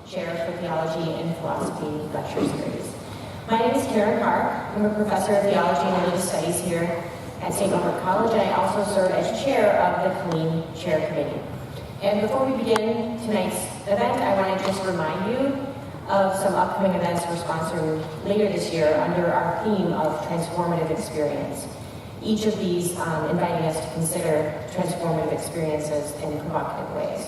Chair for Theology and Philosophy lecture series. My name is Horan. I'm a professor of theology and religious studies here at St. Norbert College, and I also serve as chair of the Killeen Chair Committee. And before we begin tonight's event, I want to just remind you of some upcoming events we're sponsoring later this year under our theme of transformative experience. Each of these inviting us to consider transformative experiences in provocative ways.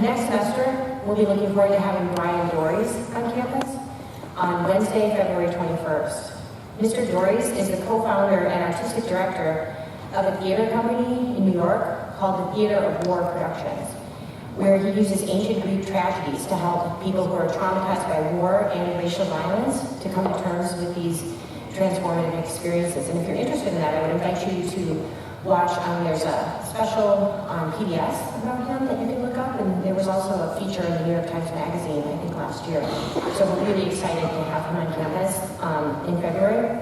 Next semester, we'll be looking forward to having Brian Dories on campus on Wednesday, February 21st. Mr. Dories is the co-founder and artistic director of a theater company in New York called the Theater of War Productions, where he uses ancient Greek tragedies to help people who are traumatized by war and racial violence to come to terms with these transformative experiences. And if you're interested in that, I would invite you to watch, there's a special PBS about him that you can look up, and there was also a feature in the New York Times Magazine, I think last year. So we're really excited to have him on campus in February.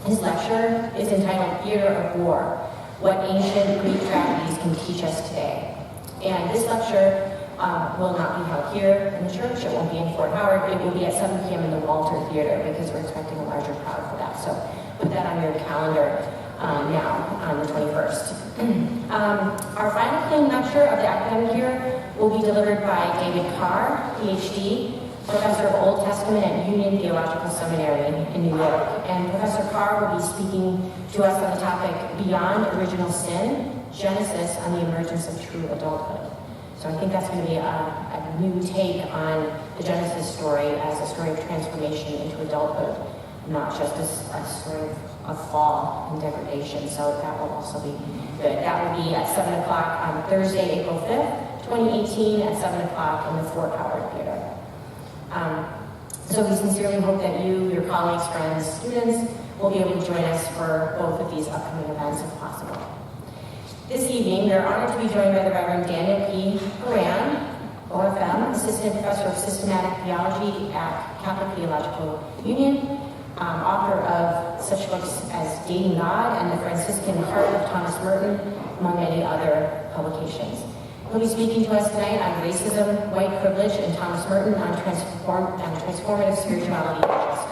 His lecture is entitled Theater of War, What Ancient Greek Tragedies Can Teach Us Today. And this lecture will not be held here in the church. It won't be in Fort Howard. It will be at 7 p.m. in the Walter Theater because we're expecting a larger crowd for that. So put that on your calendar now on the 21st. Our final Killeen lecture of the academic year will be delivered by David Carr, PhD, Professor of Old Testament at Union Theological Seminary in New York. And Professor Carr will be speaking to us on the topic Beyond Original Sin, Genesis on the Emergence of True Adulthood. So I think that's going to be a new take on the Genesis story as a story of transformation into adulthood, not just a story of fall and degradation. So that will also be good. That will be at 7 o'clock on Thursday, April 5th, 2018 at 7 o'clock in the Fort Howard Theater. So we sincerely hope that you, your colleagues, friends, students will be able to join us for both of these upcoming events if possible. This evening, we're honored to be joined by the Reverend Daniel P. Horan, O.F.M, Assistant Professor of Systematic Theology at Catholic Theological Union, author of such books as Dating God and The Franciscan Heart of Thomas Merton, among many other publications. He'll be speaking to us tonight on racism, white privilege, and Thomas Merton on transformative spirituality and justice.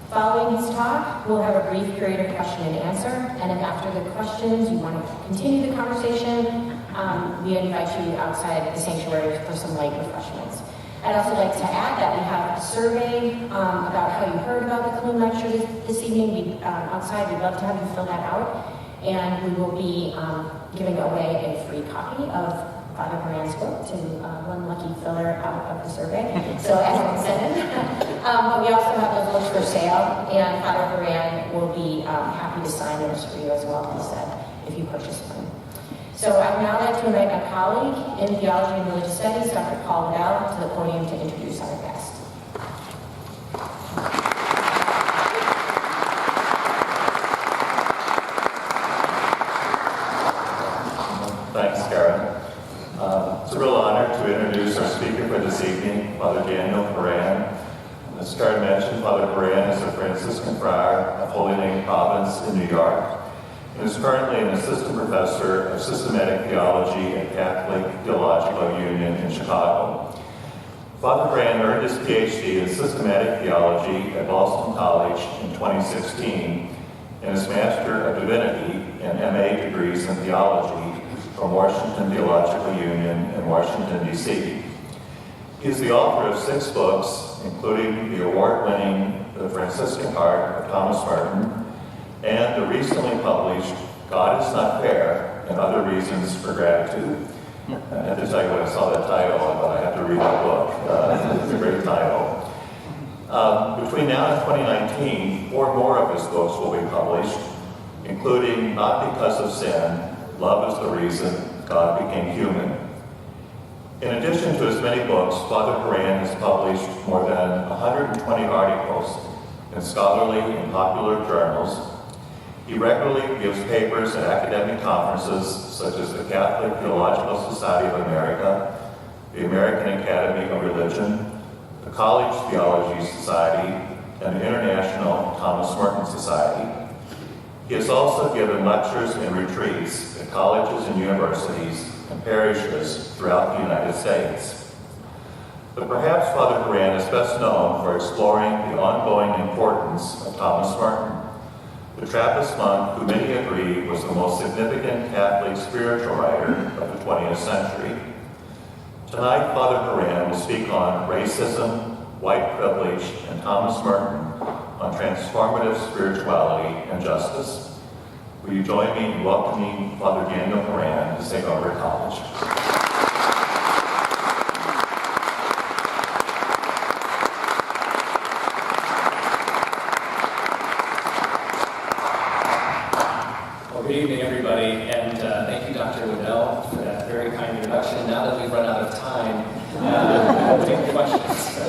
Following his talk, we'll have a brief period of question and answer, and if after the questions you want to continue the conversation, we invite you outside the sanctuary for some light refreshments. I'd also like to add that we have a survey about how you heard about the Killeen lecture this evening. Outside, we'd love to have you fill that out, and we will be giving away a free copy of Father Horan's book to one lucky filler out of the survey. So as an incentive. But we also have those books for sale, and Father Horan will be happy to sign those for you as well, he said, if you purchase them. So I'd now like to invite my colleague in Theology and Religious Studies, Dr. Paul Liddell, to the podium to introduce our guest. Thanks, Karen. It's a real honor to introduce our speaker for this evening, Father Daniel Horan. As Karen mentioned, Father Horan is a Franciscan friar of Holy Name Province in New York, and is currently an assistant professor of systematic theology at Catholic Theological Union in Chicago. Father Horan earned his PhD in systematic theology at Boston College in 2016, and his Master of Divinity and MA degrees in theology from Washington Theological Union in Washington, D.C. He is the author of 6 books, including the award-winning The Franciscan Heart of Thomas Merton, and the recently published God is Not Fair and Other Reasons for Gratitude. I have to tell you when I saw that title, I thought I have to read that book. It's a great title. Between now and 2019, 4 more of his books will be published, including Not Because of Sin, Love is the Reason God Became Human. In addition to his many books, Father Horan has published more than 120 articles in scholarly and popular journals. He regularly gives papers at academic conferences such as the Catholic Theological Society of America, the American Academy of Religion, the College Theology Society, and the International Thomas Merton Society. He has also given lectures and retreats at colleges and universities and parishes throughout the United States. But perhaps Father Horan is best known for exploring the ongoing importance of Thomas Merton, the Trappist monk who many agree was the most significant Catholic spiritual writer of the 20th century. Tonight, Father Horan will speak on racism, white privilege, and Thomas Merton on transformative spirituality and justice. Will you join me in welcoming Father Daniel Horan to St. Norbert College? Good evening, everybody, and thank you, Dr. Waddell, for that very kind introduction. Now that we've run out of time, we'll take questions.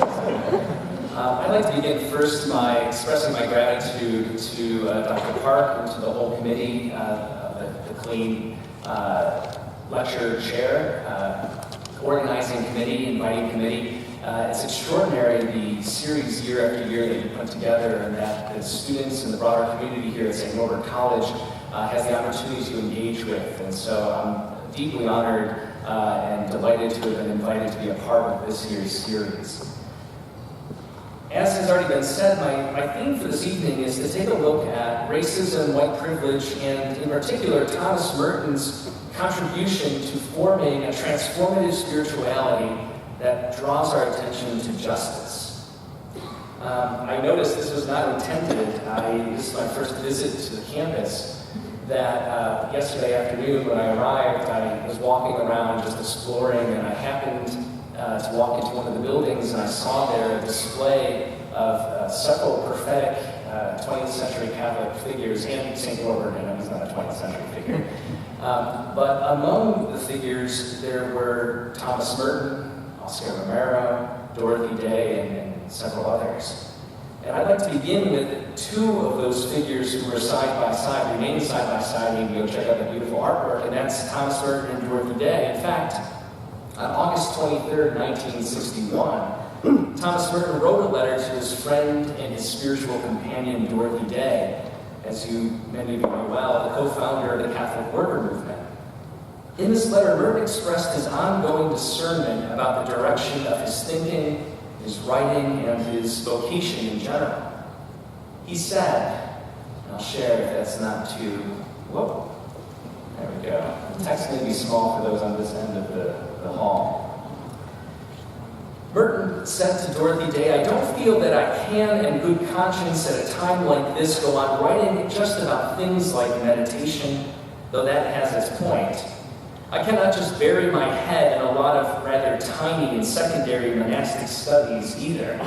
I'd like to begin first by expressing my gratitude to Dr. Park and to the whole committee, the Killeen lecture chair, organizing committee, inviting committee. It's extraordinary the series year after year that you put together, and that the students and the broader community here at St. Norbert College has the opportunity to engage with. And so I'm deeply honored and delighted to have been invited to be a part of this year's series. As has already been said, my theme for this evening is to take a look at racism, white privilege, and in particular Thomas Merton's contribution to forming a transformative spirituality that draws our attention to justice. I noticed this was not intended. This is my first visit to the campus. That yesterday afternoon when I arrived, I was walking around just exploring, and I happened to walk into one of the buildings, and I saw there a display of several prophetic 20th century Catholic figures, and St. Norbert, and he's not a 20th century figure. But among the figures, there were Thomas Merton, Oscar Romero, Dorothy Day, and several others. And I'd like to begin with two of those figures who were side by side, remain side by side. You can go check out the beautiful artwork, and that's Thomas Merton and Dorothy Day. In fact, on August 23rd, 1961, Thomas Merton wrote a letter to his friend and his spiritual companion, Dorothy Day, as many of you know well, the co-founder of the Catholic worker movement. In this letter, Merton expressed his ongoing discernment about the direction of his thinking, his writing, and his vocation in general. He said, and I'll share if that's not too, whoa, there we go. The text may be small for those on this end of the hall. Merton said to Dorothy Day, "I don't feel that I can in good conscience at a time like this go on writing just about things like meditation, though that has its point. I cannot just bury my head in a lot of rather tiny and secondary monastic studies either.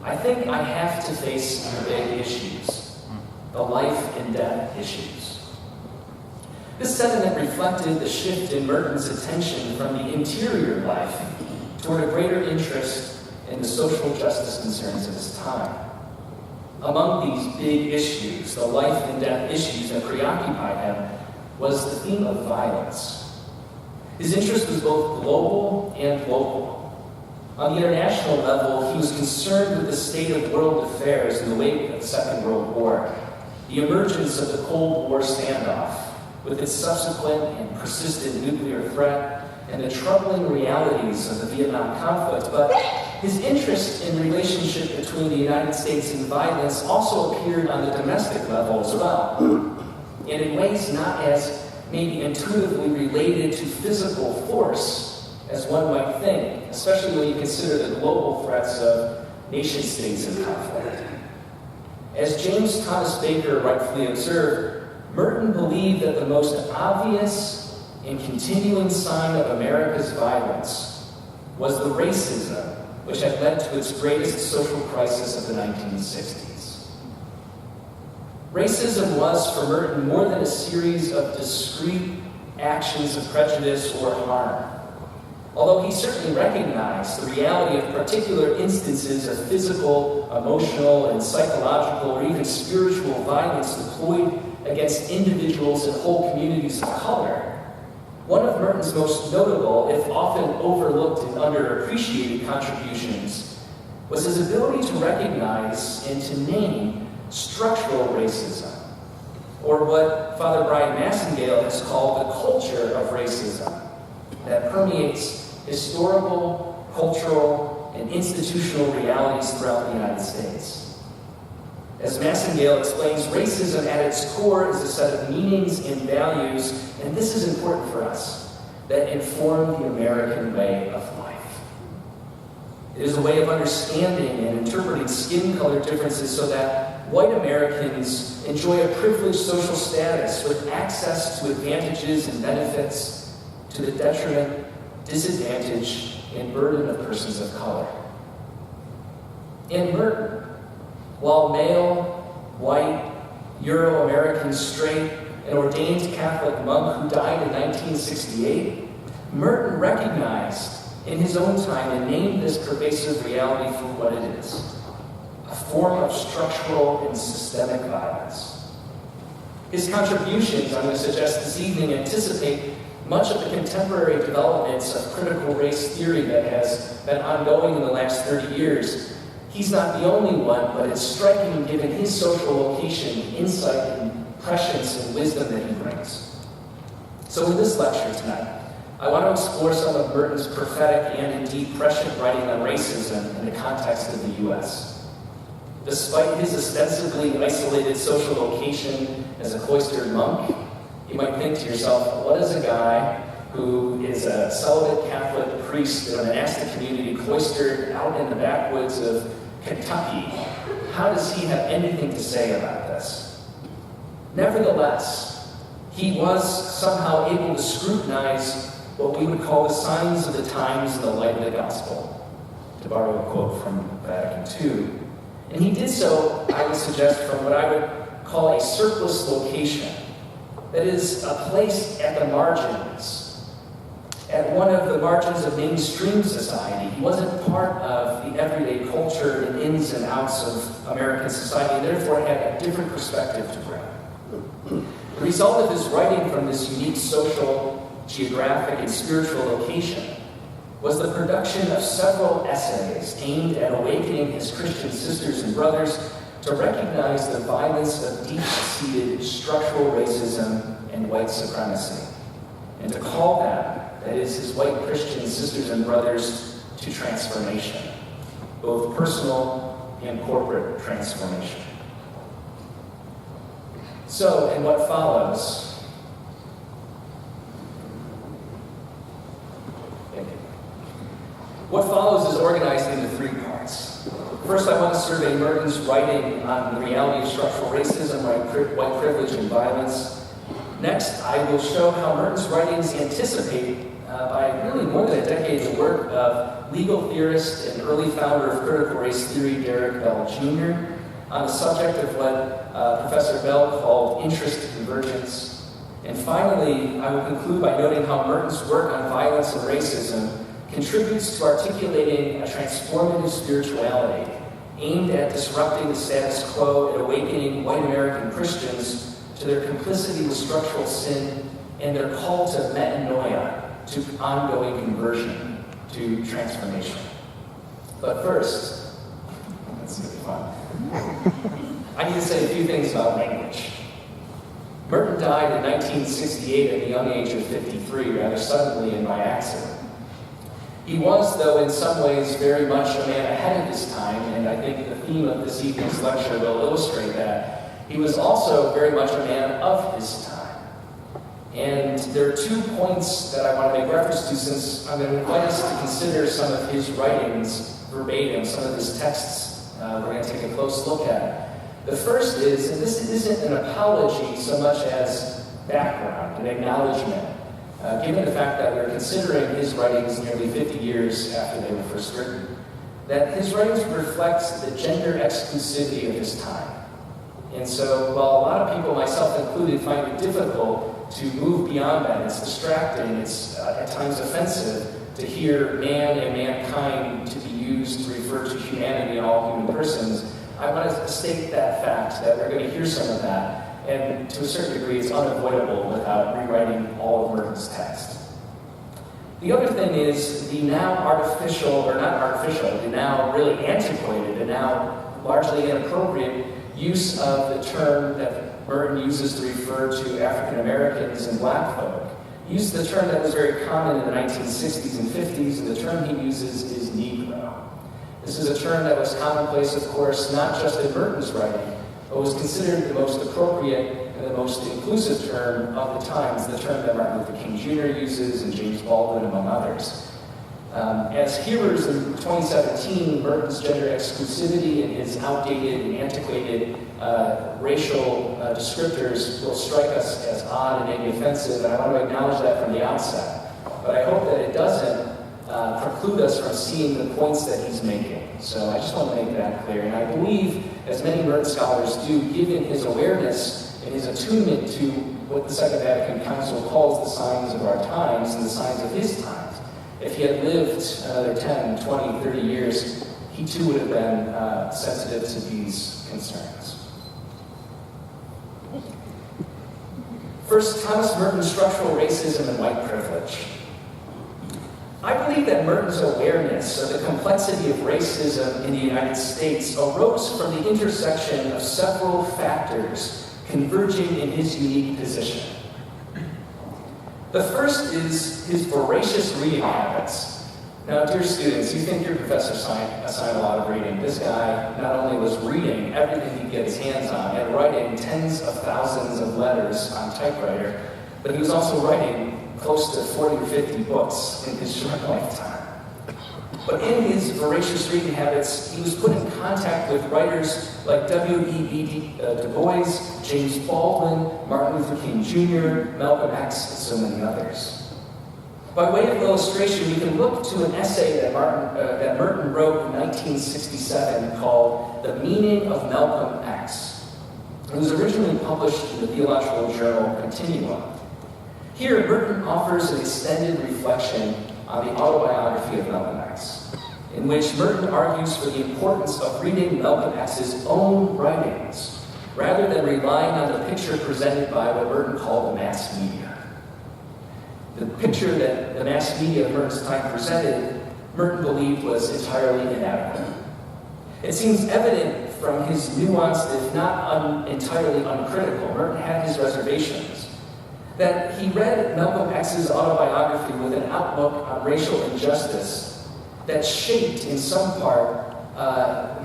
I think I have to face the big issues, the life and death issues." This sentiment reflected the shift in Merton's attention from the interior life toward a greater interest in the social justice concerns of his time. Among these big issues, the life and death issues that preoccupied him, was the theme of violence. His interest was both global and local. On the international level, he was concerned with the state of world affairs in the wake of the Second World War, the emergence of the Cold War standoff, with its subsequent and persistent nuclear threat, and the troubling realities of the Vietnam conflict. But his interest in the relationship between the United States and violence also appeared on the domestic level as well, and in ways not as maybe intuitively related to physical force as one might think, especially when you consider the global threats of nation-states in conflict. As James Thomas Baker rightfully observed, Merton believed that the most obvious and continuing sign of America's violence was the racism which had led to its greatest social crisis of the 1960s. Racism was, for Merton, more than a series of discrete actions of prejudice or harm. Although he certainly recognized the reality of particular instances of physical, emotional, and psychological, or even spiritual violence deployed against individuals and whole communities of color, one of Merton's most notable, if often overlooked and underappreciated contributions, was his ability to recognize and to name structural racism, or what Father Brian Massengale has called the culture of racism, that permeates historical, cultural, and institutional realities throughout the United States. As Massengale explains, racism at its core is a set of meanings and values, and this is important for us, that inform the American way of life. It is a way of understanding and interpreting skin color differences so that white Americans enjoy a privileged social status with access to advantages and benefits to the detriment, disadvantage, and burden of persons of color. And Merton, while male, white, Euro-American, straight, an ordained Catholic monk who died in 1968, Merton recognized in his own time and named this pervasive reality for what it is, a form of structural and systemic violence. His contributions, I'm going to suggest this evening, anticipate much of the contemporary developments of critical race theory that has been ongoing in the last 30 years. He's not the only one, but it's striking given his social location, insight, and prescience and wisdom that he brings. So in this lecture tonight, I want to explore some of Merton's prophetic and indeed prescient writing on racism in the context of the U.S. Despite his ostensibly isolated social location as a cloistered monk, you might think to yourself, what is a guy who is a celibate Catholic priest in a monastic community cloistered out in the backwoods of Kentucky, how does he have anything to say about this? Nevertheless, he was somehow able to scrutinize what we would call the signs of the times in the light of the gospel, to borrow a quote from Vatican II. And he did so, I would suggest, from what I would call a surplus location, that is, a place at the margins, at one of the margins of mainstream society. He wasn't part of the everyday culture and ins and outs of American society, and therefore had a different perspective to bring. The result of his writing from this unique social, geographic, and spiritual location was the production of several essays aimed at awakening his Christian sisters and brothers to recognize the violence of deep-seated structural racism and white supremacy, and to call that is, his white Christian sisters and brothers, to transformation, both personal and corporate transformation. So, in what follows, what follows is organized into three parts. First, I want to survey Merton's writing on the reality of structural racism, white privilege, and violence. Next, I will show how Merton's writings anticipate, by really more than a decade, the work of legal theorist and early founder of critical race theory, Derek Bell Jr., on the subject of what Professor Bell called interest convergence. And finally, I will conclude by noting how Merton's work on violence and racism contributes to articulating a transformative spirituality aimed at disrupting the status quo and awakening white American Christians to their complicity with structural sin and their call to metanoia, to ongoing conversion, to transformation. But first, let's get fun. I need to say a few things about language. Merton died in 1968 at the young age of 53, rather suddenly and by accident. He was, though, in some ways very much a man ahead of his time, and I think the theme of this evening's lecture will illustrate that. He was also very much a man of his time. And there are 2 points that I want to make reference to, since I'm going to invite us to consider some of his writings verbatim, some of his texts we're going to take a close look at. The first is, and this isn't an apology so much as background, an acknowledgement, given the fact that we're considering his writings nearly 50 years after they were first written, that his writings reflect the gender exclusivity of his time. And so, while a lot of people, myself included, find it difficult to move beyond that, it's distracting, it's at times offensive to hear man and mankind to be used to refer to humanity and all human persons, I want to state that fact, that we're going to hear some of that. And to a certain degree, it's unavoidable without rewriting all of Merton's text. The other thing is the now artificial, or not artificial, the now really antiquated, the now largely inappropriate use of the term that Merton uses to refer to African Americans and black folk. He used the term that was very common in the 1960s and 50s, and the term he uses is Negro. This is a term that was commonplace, of course, not just in Merton's writing, but was considered the most appropriate and the most inclusive term of the times, the term that Martin Luther King Jr. uses and James Baldwin, among others. As hearers in 2017, Merton's gender exclusivity and his outdated and antiquated racial descriptors will strike us as odd and maybe offensive, and I want to acknowledge that from the outset. But I hope that it doesn't preclude us from seeing the points that he's making. So I just want to make that clear. And I believe, as many Merton scholars do, given his awareness and his attunement to what the Second Vatican Council calls the signs of our times and the signs of his times, if he had lived another 10, 20, 30 years, he too would have been sensitive to these concerns. First, Thomas Merton's structural racism and white privilege. I believe that Merton's awareness of the complexity of racism in the United States arose from the intersection of several factors converging in his unique position. The first is his voracious reading habits. Now, dear students, you think your professor assigned a lot of reading. This guy not only was reading everything he could get his hands on and writing tens of thousands of letters on typewriter, but he was also writing close to 40 or 50 books in his short lifetime. But in his voracious reading habits, he was put in contact with writers like W.E.B. Du Bois, James Baldwin, Martin Luther King Jr., Malcolm X, and so many others. By way of illustration, we can look to an essay that Merton wrote in 1967 called The Meaning of Malcolm X. It was originally published in the theological journal Continuum. Here, Merton offers an extended reflection on the autobiography of Malcolm X, in which Merton argues for the importance of reading Malcolm X's own writings, rather than relying on the picture presented by what Merton called the mass media. The picture that the mass media of Merton's time presented, Merton believed was entirely inadequate. It seems evident from his nuanced, if not entirely uncritical, Merton had his reservations, that he read Malcolm X's autobiography with an outlook on racial injustice that shaped, in some part,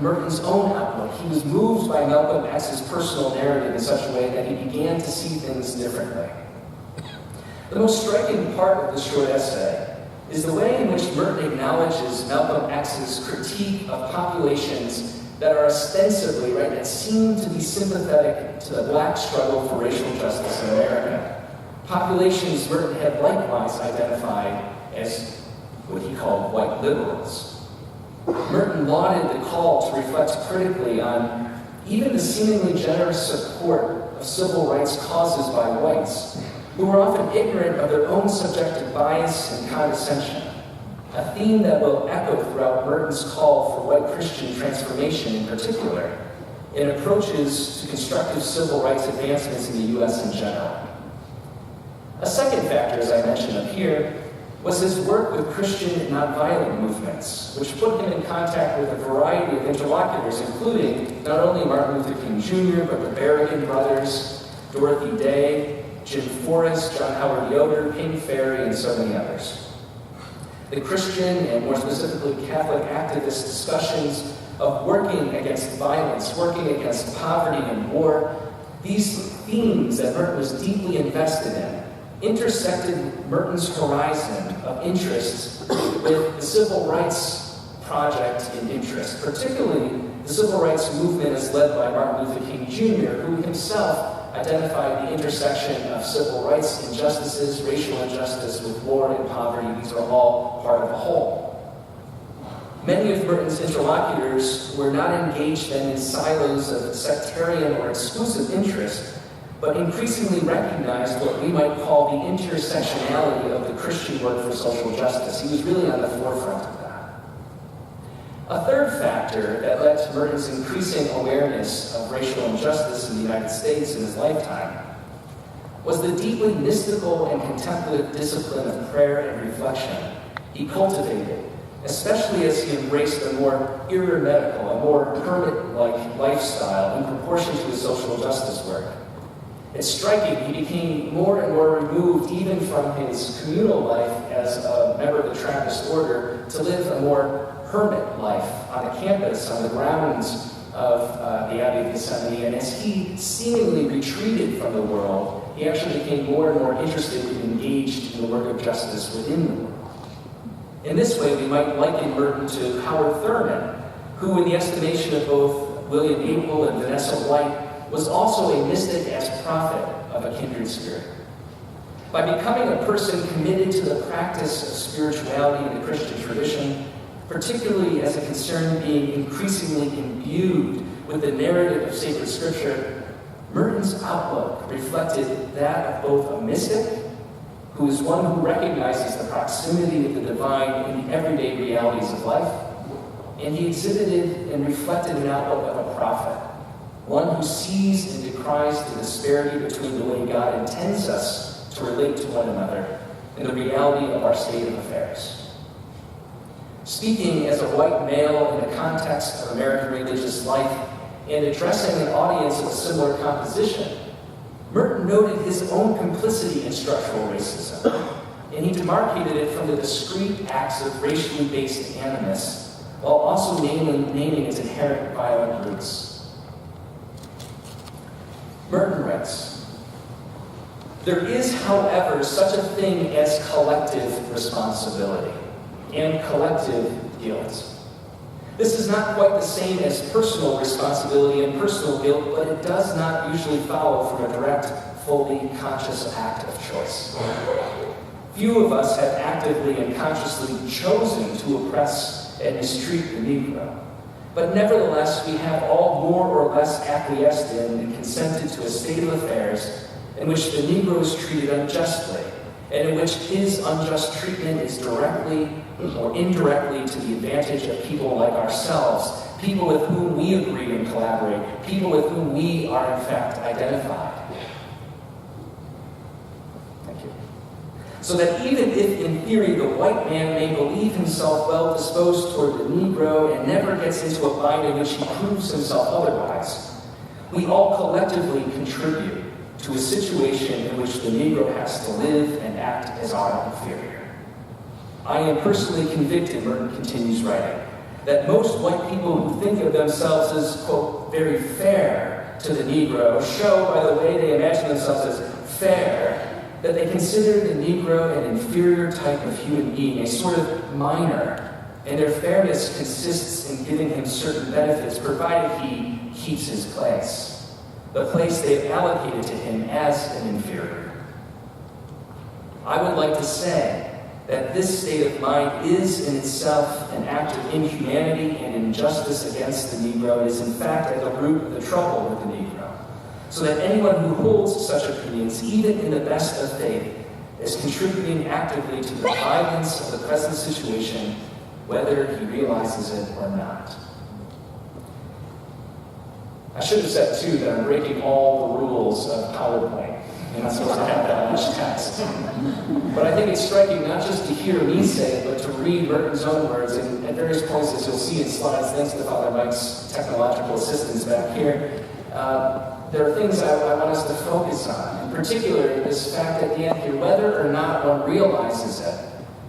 Merton's own outlook. He was moved by Malcolm X's personal narrative in such a way that he began to see things differently. The most striking part of this short essay is the way in which Merton acknowledges Malcolm X's critique of populations that are ostensibly, that seem to be sympathetic to the black struggle for racial justice in America. Populations Merton had likewise identified as what he called white liberals. Merton lauded the call to reflect critically on even the seemingly generous support of civil rights causes by whites, who were often ignorant of their own subjective bias and condescension, a theme that will echo throughout Merton's call for white Christian transformation in particular, in approaches to constructive civil rights advancements in the U.S. in general. A second factor, as I mentioned up here, was his work with Christian nonviolent movements, which put him in contact with a variety of interlocutors, including not only Martin Luther King Jr., but the Berrigan brothers, Dorothy Day, Jim Forrest, John Howard Yoder, Pink Ferry, and so many others. The Christian, and more specifically Catholic activist discussions of working against violence, working against poverty and war, these themes that Merton was deeply invested in, intersected Merton's horizon of interest with the civil rights project in interest, particularly the civil rights movement as led by Martin Luther King Jr., who himself identified the intersection of civil rights injustices, racial injustice with war and poverty. These are all part of a whole. Many of Merton's interlocutors were not engaged then in silos of sectarian or exclusive interest, but increasingly recognized what we might call the intersectionality of the Christian work for social justice. He was really on the forefront of that. A third factor that led to Merton's increasing awareness of racial injustice in the United States in his lifetime was the deeply mystical and contemplative discipline of prayer and reflection he cultivated, especially as he embraced a more irremediable, a more hermit-like lifestyle in proportion to his social justice work. It's striking, he became more and more removed even from his communal life as a member of the Trappist order to live a more hermit life on a campus, on the grounds of the Abbey of Gethsemane. And as he seemingly retreated from the world, he actually became more and more interested and engaged in the work of justice within the world. In this way, we might liken Merton to Howard Thurman, who, in the estimation of both William Apel and Vanessa White, was also a mystic as prophet of a kindred spirit. By becoming a person committed to the practice of spirituality in the Christian tradition, particularly as it concerned being increasingly imbued with the narrative of sacred scripture, Merton's outlook reflected that of both a mystic, who is one who recognizes the proximity of the divine in the everyday realities of life, and he exhibited and reflected an outlook of a prophet, one who sees and decries the disparity between the way God intends us to relate to one another and the reality of our state of affairs. Speaking as a white male in the context of American religious life and addressing an audience of a similar composition, Merton noted his own complicity in structural racism, and he demarcated it from the discrete acts of racially based animus, while also naming its inherent violent roots. Merton writes, "There is, however, such a thing as collective responsibility and collective guilt. This is not quite the same as personal responsibility and personal guilt, but it does not usually follow from a direct, fully conscious act of choice. Few of us have actively and consciously chosen to oppress and mistreat the Negro. But nevertheless, we have all more or less acquiesced in and consented to a state of affairs in which the Negro is treated unjustly, and in which his unjust treatment is directly or indirectly to the advantage of people like ourselves, people with whom we agree and collaborate, people with whom we are in fact identified." Thank you. "So that even if in theory the white man may believe himself well disposed toward the Negro and never gets into a bind in which he proves himself otherwise, we all collectively contribute to a situation in which the Negro has to live and act as our inferior. I am personally convicted," Merton continues writing, "that most white people who think of themselves as, quote, very fair to the Negro show by the way they imagine themselves as fair that they consider the Negro an inferior type of human being, a sort of minor, and their fairness consists in giving him certain benefits provided he keeps his place, the place they have allocated to him as an inferior. I would like to say that this state of mind is in itself an act of inhumanity and injustice against the Negro. It is in fact at the root of the trouble with the Negro. So that anyone who holds such opinions, even in the best of faith, is contributing actively to the violence of the present situation, whether he realizes it or not." I should have said, too, that I'm breaking all the rules of PowerPoint. You're not supposed to have that much text. But I think it's striking not just to hear me say it, but to read Merton's own words. And at various points, as you'll see in slides, thanks to Father Mike's technological assistance back here, there are things I want us to focus on. In particular, this fact at the end here, whether or not one realizes it,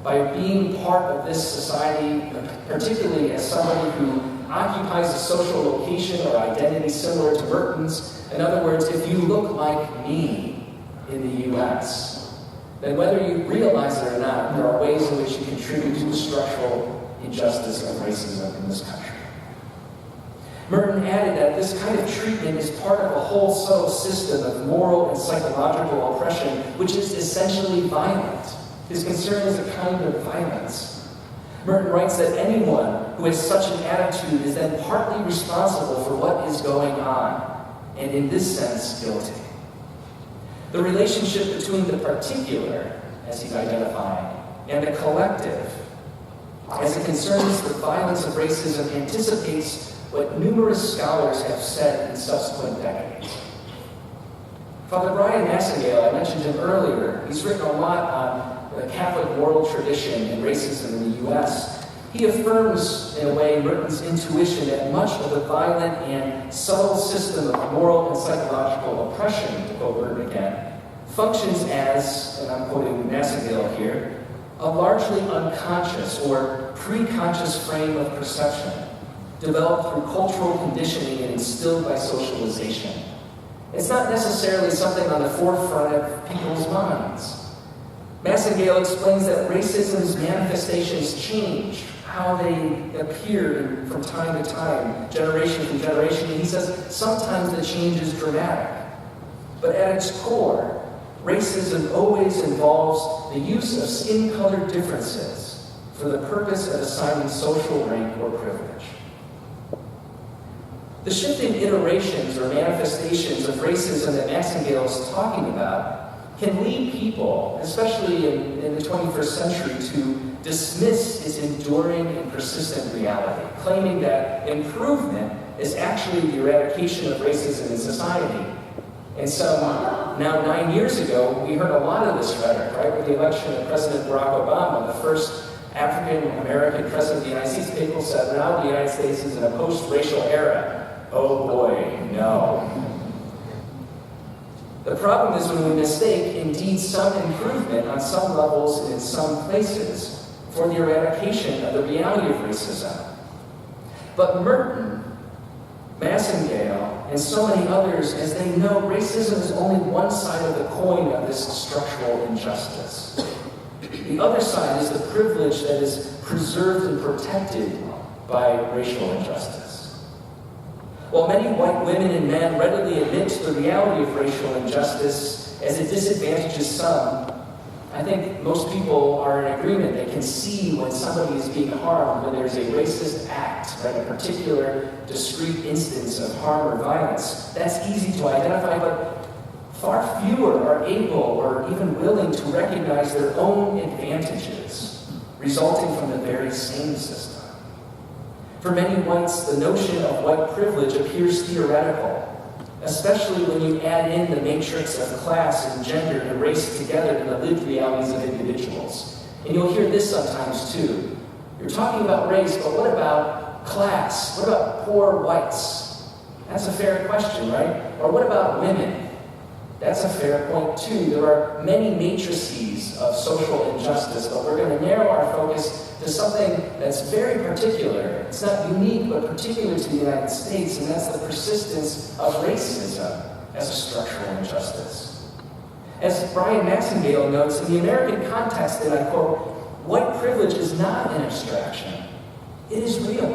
by being part of this society, particularly as somebody who occupies a social location or identity similar to Merton's. In other words, if you look like me in the U.S., then whether you realize it or not, there are ways in which you contribute to the structural injustice of racism in this country. Merton added that this kind of treatment is part of a whole subtle system of moral and psychological oppression, which is essentially violent. His concern is a kind of violence. Merton writes that anyone who has such an attitude is then partly responsible for what is going on, and in this sense, guilty. The relationship between the particular, as he's identifying, and the collective, as it concerns the violence of racism, anticipates what numerous scholars have said in subsequent decades. Father Brian Massengale, I mentioned him earlier, he's written a lot on the Catholic moral tradition and racism in the U.S. He affirms, in a way, Merton's intuition that much of the violent and subtle system of moral and psychological oppression, to quote Merton again, functions as, and I'm quoting Massengale here, a largely unconscious or pre-conscious frame of perception developed through cultural conditioning and instilled by socialization. It's not necessarily something on the forefront of people's minds. Massengale explains that racism's manifestations change, how they appear from time to time, generation to generation. And he says sometimes the change is dramatic. But at its core, racism always involves the use of skin-colored differences for the purpose of assigning social rank or privilege. The shifting iterations or manifestations of racism that Massengale is talking about can lead people, especially in the 21st century, to dismiss its enduring and persistent reality, claiming that improvement is actually the eradication of racism in society. And so, now 9 years ago, we heard a lot of this rhetoric, right, with the election of President Barack Obama, the first African-American president of the United States. People said, now the United States is in a post-racial era. Oh boy, no. The problem is when we mistake, indeed, some improvement on some levels and in some places for the eradication of the reality of racism. But Merton, Massengale, and so many others, as they know, racism is only one side of the coin of this structural injustice. The other side is the privilege that is preserved and protected by racial injustice. While many white women and men readily admit to the reality of racial injustice as it disadvantages some, I think most people are in agreement. They can see when somebody is being harmed, when there's a racist act, right, a particular discrete instance of harm or violence. That's easy to identify, but far fewer are able or even willing to recognize their own advantages resulting from the very same system. For many whites, the notion of white privilege appears theoretical, especially when you add in the matrix of class and gender and race together in the lived realities of individuals. And you'll hear this sometimes too. You're talking about race, but what about class? What about poor whites? That's a fair question, right? Or what about women? That's a fair point too. There are many matrices of social injustice, but we're going to narrow our focus to something that's very particular. It's not unique, but particular to the United States, and that's the persistence of racism as a structural injustice. As Brian Massengale notes, in the American context, and I quote, white privilege is not an abstraction. It is real.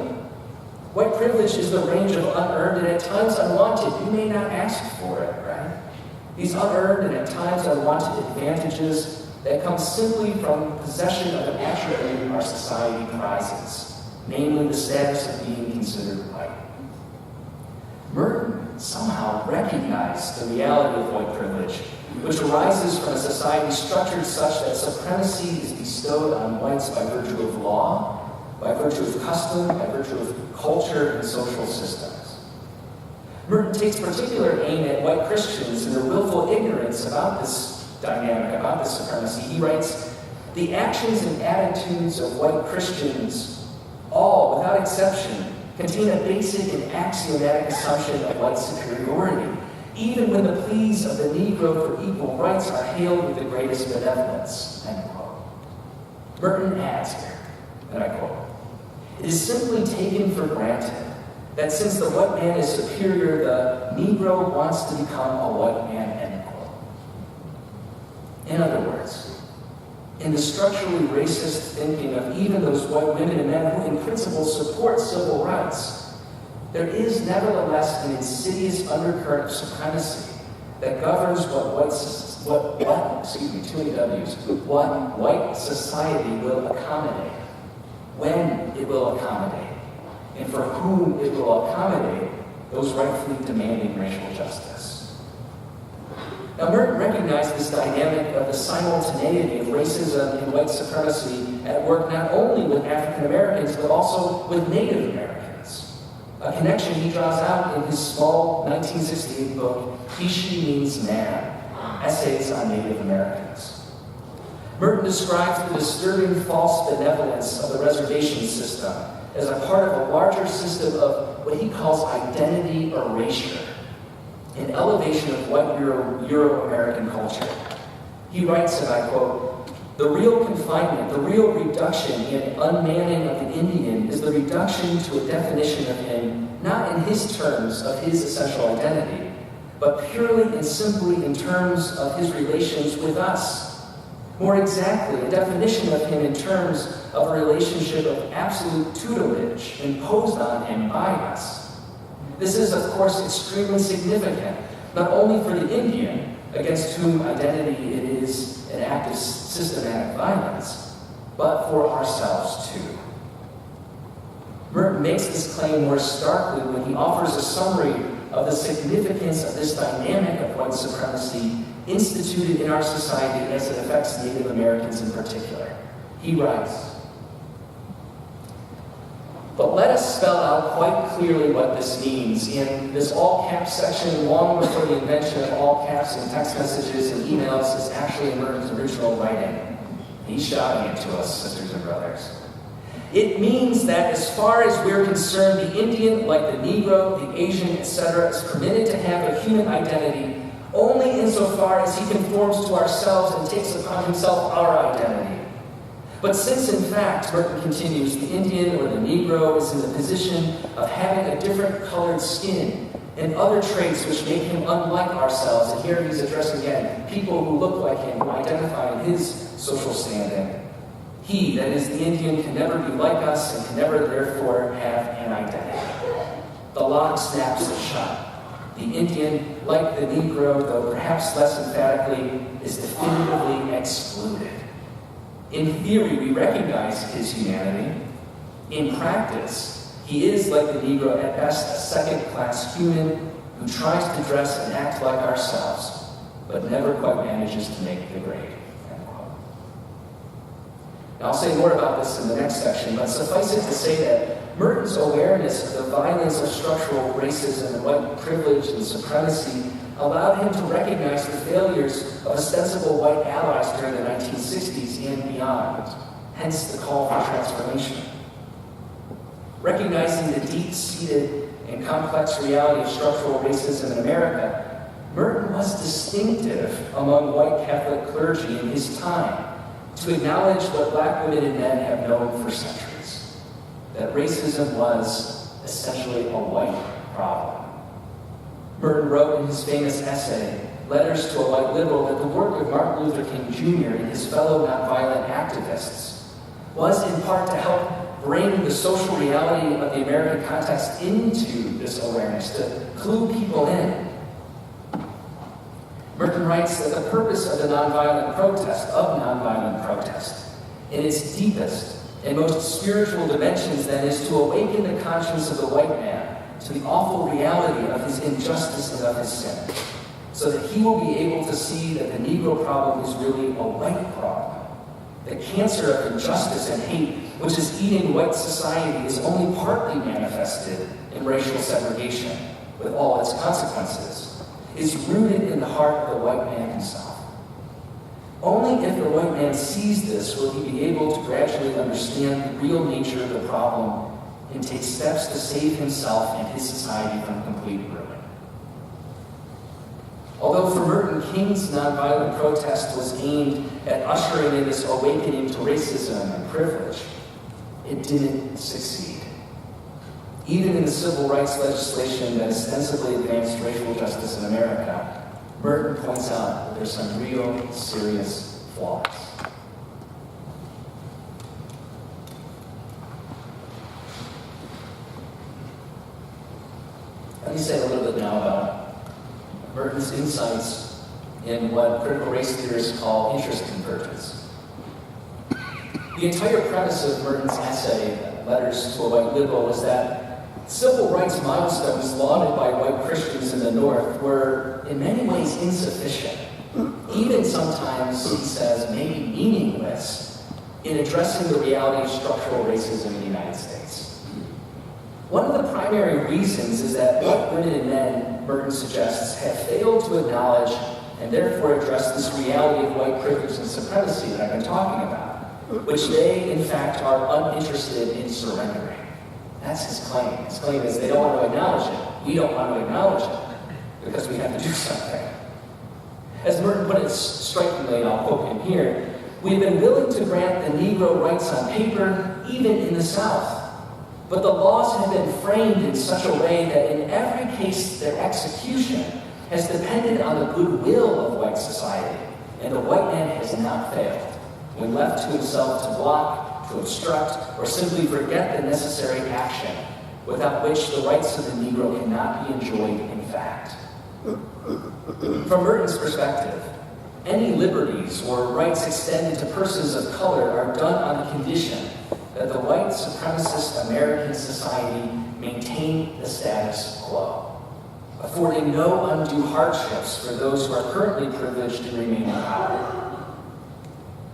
White privilege is the range of unearned and at times unwanted. You may not ask for it, right? These unearned and at times unwanted advantages that come simply from possession of an attribute our society prizes, namely the status of being considered white. Merton somehow recognized the reality of white privilege, which arises from a society structured such that supremacy is bestowed on whites by virtue of law, by virtue of custom, by virtue of culture and social systems. Merton takes particular aim at white Christians and their willful ignorance about this dynamic, about this supremacy. He writes, the actions and attitudes of white Christians, all, without exception, contain a basic and axiomatic assumption of white superiority, even when the pleas of the Negro for equal rights are hailed with the greatest benevolence, end quote. Merton adds here, and I quote, it is simply taken for granted that since the white man is superior, the Negro wants to become a white man, end quote. In other words, in the structurally racist thinking of even those white women and men who in principle support civil rights, there is nevertheless an insidious undercurrent of supremacy that governs what white society will accommodate, when it will accommodate, and for whom it will accommodate those rightfully demanding racial justice. Now, Merton recognized this dynamic of the simultaneity of racism and white supremacy at work not only with African Americans, but also with Native Americans. A connection he draws out in his small 1968 book, He, She Means Man, Essays on Native Americans. Merton describes the disturbing false benevolence of the reservation system as a part of a larger system of what he calls identity erasure, an elevation of white Euro-American culture. He writes, and I quote, "The real confinement, the real reduction in unmanning of the Indian is the reduction to a definition of him, not in his terms of his essential identity, but purely and simply in terms of his relations with us. More exactly, a definition of him in terms of a relationship of absolute tutelage imposed on him by us. This is, of course, extremely significant, not only for the Indian, against whom identity it is an act of systematic violence, but for ourselves too." Merton makes this claim more starkly when he offers a summary of the significance of this dynamic of white supremacy instituted in our society as it affects Native Americans in particular. He writes, "But let us spell out quite clearly what this means in this all-caps section long before the invention of all caps in text messages and emails is actually Merton's original writing. He's shouting it to us, sisters and brothers. It means that as far as we're concerned, the Indian, like the Negro, the Asian, etc., is permitted to have a human identity only insofar as he conforms to ourselves and takes upon himself our identity. But since, in fact," Merton continues, "the Indian or the Negro is in the position of having a different colored skin and other traits which make him unlike ourselves," and here he's addressing again people who look like him, who identify in his social standing, "he, that is, the Indian, can never be like us and can never therefore have an identity." The lock snaps shut. The Indian, like the Negro, though perhaps less emphatically, is definitively excluded. In theory, we recognize his humanity. In practice, he is, like the Negro, at best a second-class human who tries to dress and act like ourselves, but never quite manages to make the grade. End quote. Now, I'll say more about this in the next section, but suffice it to say that Merton's awareness of the violence of structural racism and white privilege and supremacy allowed him to recognize the failures of ostensible white allies during the 1960s and beyond, hence the call for transformation. Recognizing the deep-seated and complex reality of structural racism in America, Merton was distinctive among white Catholic clergy in his time to acknowledge what black women and men have known for centuries, that racism was essentially a white problem. Merton wrote in his famous essay, Letters to a White Liberal, that the work of Martin Luther King Jr. and his fellow nonviolent activists was in part to help bring the social reality of the American context into this awareness, to clue people in. Merton writes that the purpose of nonviolent protest, in its deepest and most spiritual dimensions, then, is to awaken the conscience of the white man to the awful reality of his injustice and of his sin, so that he will be able to see that the Negro problem is really a white problem. The cancer of injustice and hate, which is eating white society, is only partly manifested in racial segregation, with all its consequences, is rooted in the heart of the white man himself. Only if the white man sees this will he be able to gradually understand the real nature of the problem and take steps to save himself and his society from complete ruin. Although for Merton, King's nonviolent protest was aimed at ushering in this awakening to racism and privilege, it didn't succeed. Even in the civil rights legislation that ostensibly advanced racial justice in America, Merton points out that there's some real serious flaws. Let me say a little bit now about Merton's insights in what critical race theorists call interest convergence. The entire premise of Merton's essay, Letters to a White Liberal, was that civil rights milestones lauded by white Christians in the North were in many ways insufficient, even sometimes, he says, maybe meaningless, in addressing the reality of structural racism in the United States. One of the primary reasons is that white women and men, Merton suggests, have failed to acknowledge and therefore address this reality of white privilege and supremacy that I've been talking about, which they, in fact, are uninterested in surrendering. That's his claim. His claim is they don't want to acknowledge it. We don't want to acknowledge it because we have to do something. As Merton put it strikingly, and I'll quote him here, "We've been willing to grant the Negro rights on paper, even in the South. But the laws have been framed in such a way that in every case their execution has depended on the goodwill of white society, and the white man has not failed, when left to himself, to block, to obstruct, or simply forget the necessary action, without which the rights of the Negro cannot be enjoyed in fact." From Merton's perspective, any liberties or rights extended to persons of color are done on the condition that the white supremacist American society maintain the status quo, affording no undue hardships for those who are currently privileged to remain in power.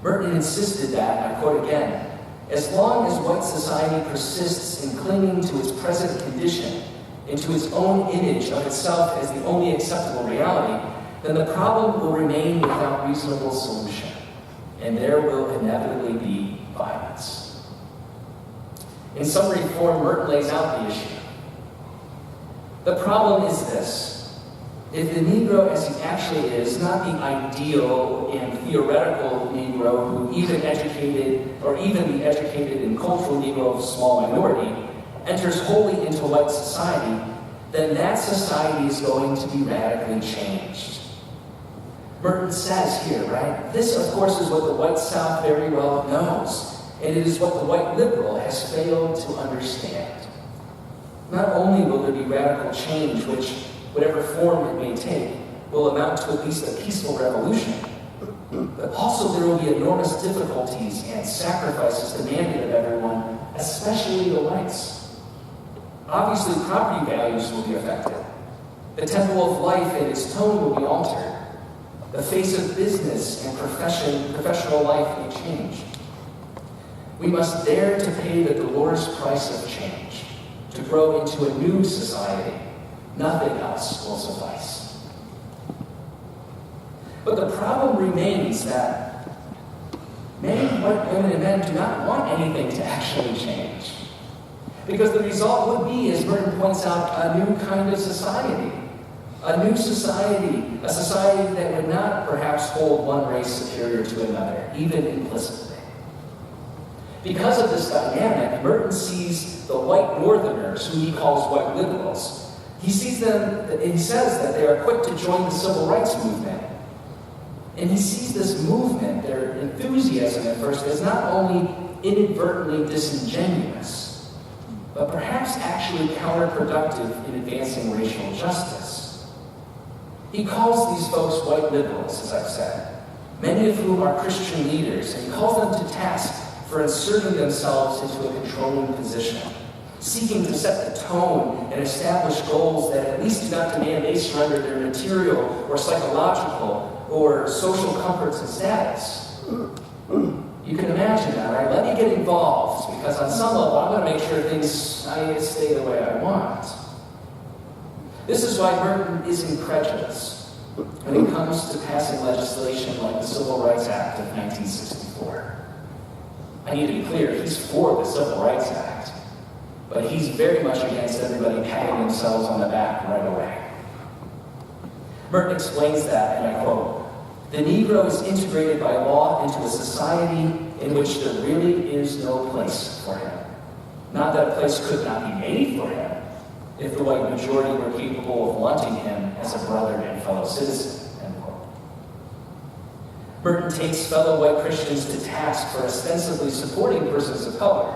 Merton insisted that, and I quote again, "As long as white society persists in clinging to its present condition and to its own image of itself as the only acceptable reality, then the problem will remain without reasonable solution, and there will inevitably be violence." In summary form, Merton lays out the issue. The problem is this: if the Negro as he actually is, not the ideal and theoretical Negro who even the educated and cultural Negro of a small minority, enters wholly into white society, then that society is going to be radically changed. Merton says here, right, this of course is what the white South very well knows, and it is what the white liberal has failed to understand. Not only will there be radical change, which, whatever form it may take, will amount to at least a peaceful revolution, but also there will be enormous difficulties and sacrifices demanded of everyone, especially the whites. Obviously, property values will be affected. The tempo of life and its tone will be altered. The face of business and professional life may change. We must dare to pay the dolorous price of change, to grow into a new society. Nothing else will suffice. But the problem remains that many white women and men do not want anything to actually change. Because the result would be, as Merton points out, a new kind of society. A new society, a society that would not perhaps hold one race superior to another, even implicitly. Because of this dynamic, Merton sees the white Northerners, whom he calls white liberals. He sees them, and he says that they are quick to join the civil rights movement. And he sees this movement, their enthusiasm at first, as not only inadvertently disingenuous, but perhaps actually counterproductive in advancing racial justice. He calls these folks white liberals, as I've said, many of whom are Christian leaders, and he calls them to task for inserting themselves into a controlling position, seeking to set the tone and establish goals that at least do not demand they surrender their material or psychological or social comforts and status. You can imagine that, right? Let me get involved, because on some level I'm going to make sure things stay the way I want. This is why Merton is incredulous when it comes to passing legislation like the Civil Rights Act of 1964. I need to be clear, he's for the Civil Rights Act, but he's very much against everybody patting themselves on the back right away. Merton explains that, and I quote, "The Negro is integrated by law into a society in which there really is no place for him. Not that a place could not be made for him, if the white majority were capable of wanting him as a brother and fellow citizen." End quote. Merton takes fellow white Christians to task for ostensibly supporting persons of color,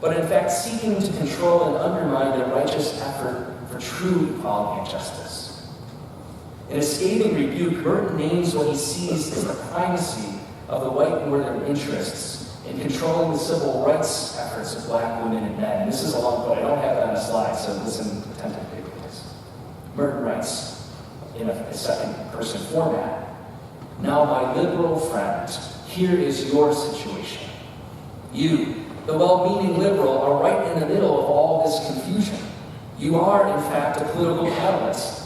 but in fact seeking to control and undermine their righteous effort for true equality and justice. In a scathing rebuke, Merton names what he sees as the primacy of the white Northern interests in controlling the civil rights efforts of black women and men. And this is a long quote. I don't have it on a slide, so listen attentively, please. Merton writes in a second-person format, "Now, my liberal friend, here is your situation. You, the well-meaning liberal, are right in the middle of all this confusion. You are, in fact, a political catalyst.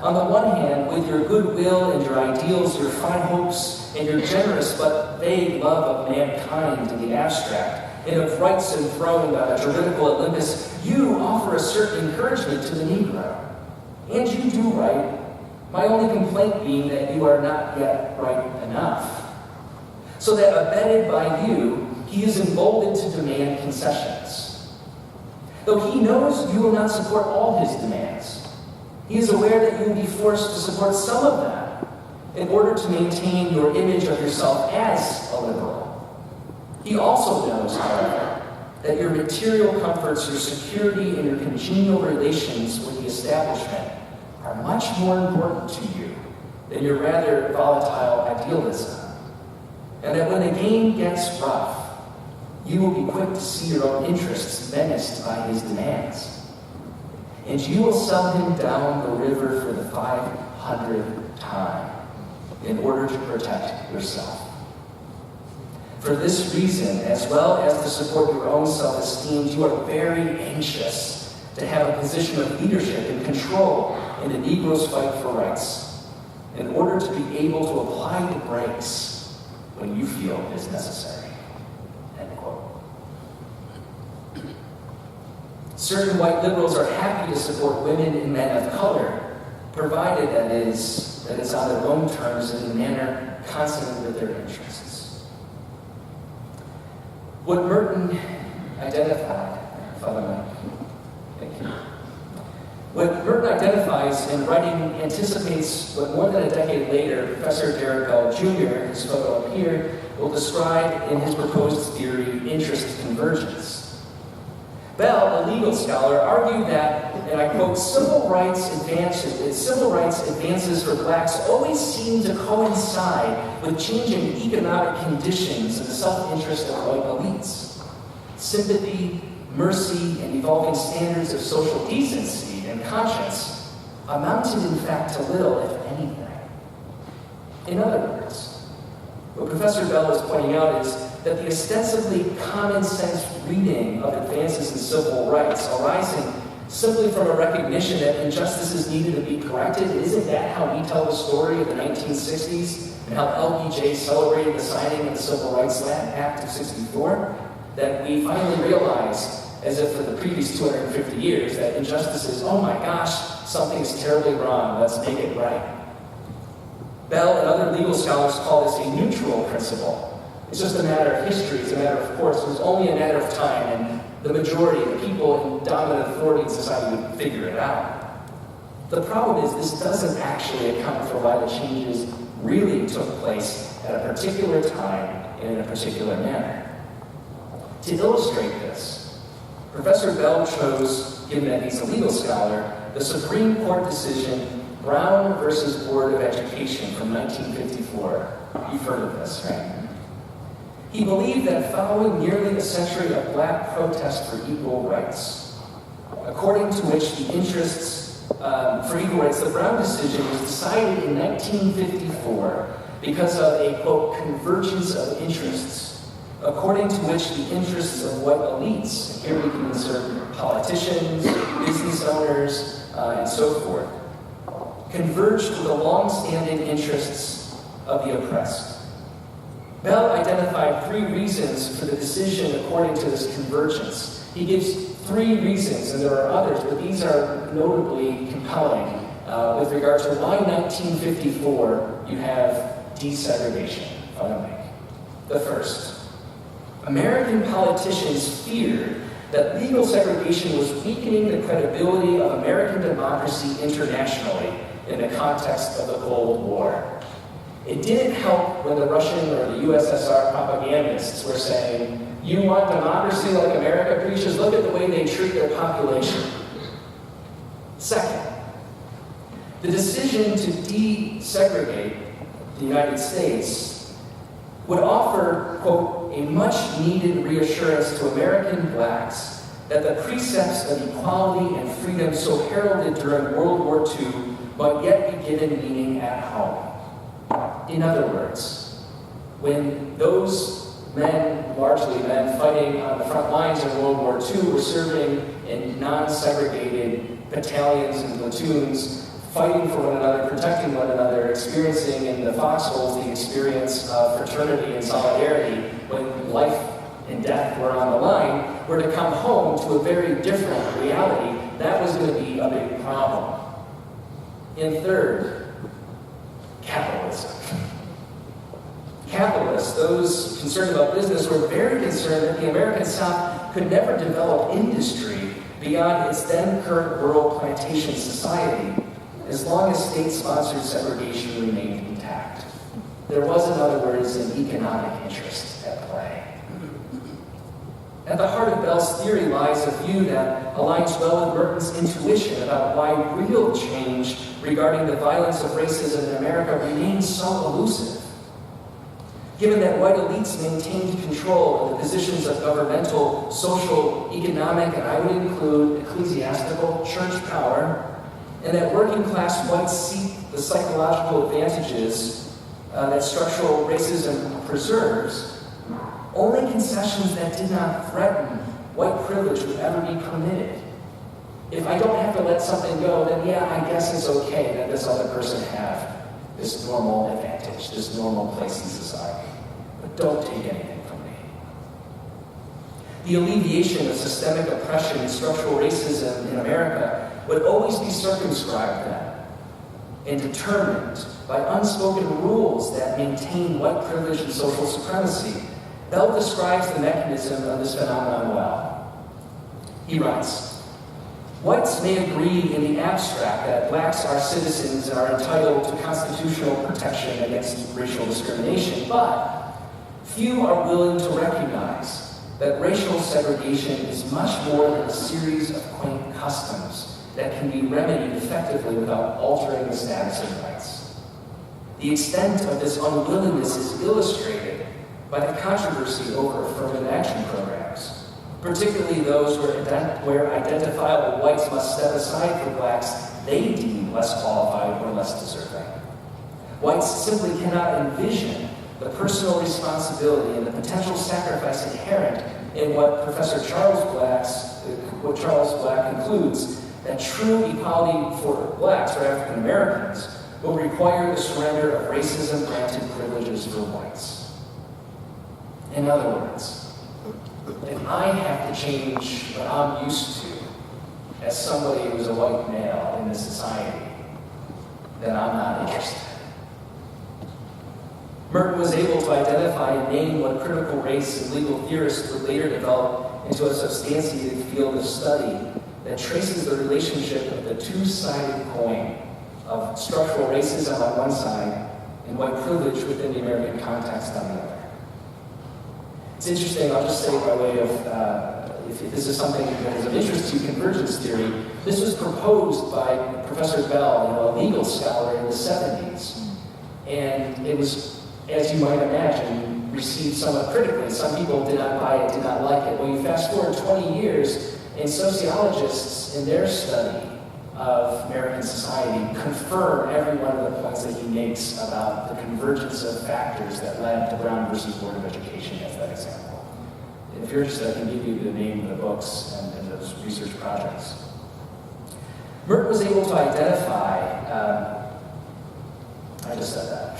On the one hand, with your goodwill and your ideals, your fine hopes, and your generous but vague love of mankind in the abstract, and of rights enthroned on a juridical Olympus, you offer a certain encouragement to the Negro. And you do right, my only complaint being that you are not yet right enough. So that abetted by you, he is emboldened to demand concessions. Though he knows you will not support all his demands, he is aware that you will be forced to support some of them in order to maintain your image of yourself as a liberal. He also knows, however, that your material comforts, your security, and your congenial relations with the establishment are much more important to you than your rather volatile idealism. And that when the game gets rough, you will be quick to see your own interests menaced by his demands. And you will sell him down the river for the 500th time in order to protect yourself. For this reason, as well as to support your own self-esteem, you are very anxious to have a position of leadership and control in the Negro's fight for rights, in order to be able to apply the brakes when you feel it is necessary. End quote. Certain white liberals are happy to support women and men of color, provided that it's on their own terms and in a manner consonant with their interests. What Merton identified, Father Mike, thank you. What Merton identifies in writing anticipates what more than a decade later, Professor Derek Bell Jr., his photo up here, will describe in his proposed theory, interest convergence. Bell, a legal scholar, argued that, and I quote, civil rights advances for blacks always seem to coincide with changing economic conditions and the self-interest of white elites. Sympathy, mercy, and evolving standards of social decency and conscience amounted in fact to little, if anything. In other words, what Professor Bell is pointing out is that the ostensibly common sense reading of advances in civil rights arising simply from a recognition that injustices needed to be corrected, isn't that how we tell the story of the 1960s and how LBJ celebrated the signing of the Civil Rights Act of 64? That we finally realized, as if for the previous 250 years, that injustices, oh my gosh, something is terribly wrong, let's make it right. Bell and other legal scholars call this a neutral principle. It's just a matter of history, it's a matter of course, it was only a matter of time, and the majority, the people in dominant authority in society would figure it out. The problem is this doesn't actually account for why the changes really took place at a particular time and in a particular manner. To illustrate this, Professor Bell chose, given that he's a legal scholar, the Supreme Court decision Brown versus Board of Education from 1954. You've heard of this, right? He believed that following nearly a century of black protest for equal rights, according to which the interests for equal rights, the Brown decision was decided in 1954 because of a, quote, convergence of interests, according to which the interests of white elites, and here we can insert politicians, business owners, and so forth, converged with the long-standing interests of the oppressed. Bell identified 3 reasons for the decision according to this convergence. He gives 3 reasons, and there are others, but these are notably compelling with regard to why 1954 you have desegregation. The first, American politicians feared that legal segregation was weakening the credibility of American democracy internationally in the context of the Cold War. It didn't help when the Russian or the USSR propagandists were saying, you want democracy like America preaches? Look at the way they treat their population. Second, the decision to desegregate the United States would offer, quote, a much-needed reassurance to American blacks that the precepts of equality and freedom so heralded during World War II might yet be given meaning at home. In other words, when those men, largely men, fighting on the front lines in World War II were serving in non-segregated battalions and platoons fighting for one another, protecting one another, experiencing in the foxholes the experience of fraternity and solidarity when life and death were on the line, were to come home to a very different reality, that was going to be a big problem. And third, capitalism. Capitalists, those concerned about business, were very concerned that the American South could never develop industry beyond its then current rural plantation society as long as state-sponsored segregation remained intact. There was, in other words, an economic interest at play. At the heart of Bell's theory lies a view that aligns well with Merton's intuition about why real change regarding the violence of racism in America remains so elusive. Given that white elites maintained control of the positions of governmental, social, economic, and I would include ecclesiastical, church power, and that working class whites seek the psychological advantages that structural racism preserves, only concessions that did not threaten white privilege would ever be permitted. If I don't have to let something go, then yeah, I guess it's okay that this other person have this normal advantage, this normal place in society. But don't take anything from me. The alleviation of systemic oppression and structural racism in America would always be circumscribed then and determined by unspoken rules that maintain white privilege and social supremacy. Bell describes the mechanism of this phenomenon well. He writes, "Whites may agree in the abstract that blacks are citizens and are entitled to constitutional protection against racial discrimination, but few are willing to recognize that racial segregation is much more than a series of quaint customs that can be remedied effectively without altering the status of whites. The extent of this unwillingness is illustrated by the controversy over affirmative action programs, particularly those where identifiable whites must step aside for blacks they deem less qualified or less deserving. Whites simply cannot envision the personal responsibility and the potential sacrifice inherent in what Charles Black concludes, that true equality for blacks or African Americans will require the surrender of racism-granted privileges for whites. In other words, if I have to change what I'm used to as somebody who's a white male in this society, then I'm not interested." Merton was able to identify and name what critical race and legal theorists would later develop into a substantiated field of study that traces the relationship of the two-sided coin of structural racism on one side and white privilege within the American context on the other. It's interesting, I'll just say by way of, if this is something that is of interest to you, convergence theory, this was proposed by Professor Bell, a legal scholar in the 70s. And it was, as you might imagine, received somewhat critically. Some people did not buy it, did not like it. Well, you fast forward 20 years, and sociologists in their study of American society confirm every one of the points that he makes about the convergence of factors that led to Brown versus Board of Education as that example. And if you're interested, I can give you the name of the books and those research projects. Merton was able to identify, I just said that,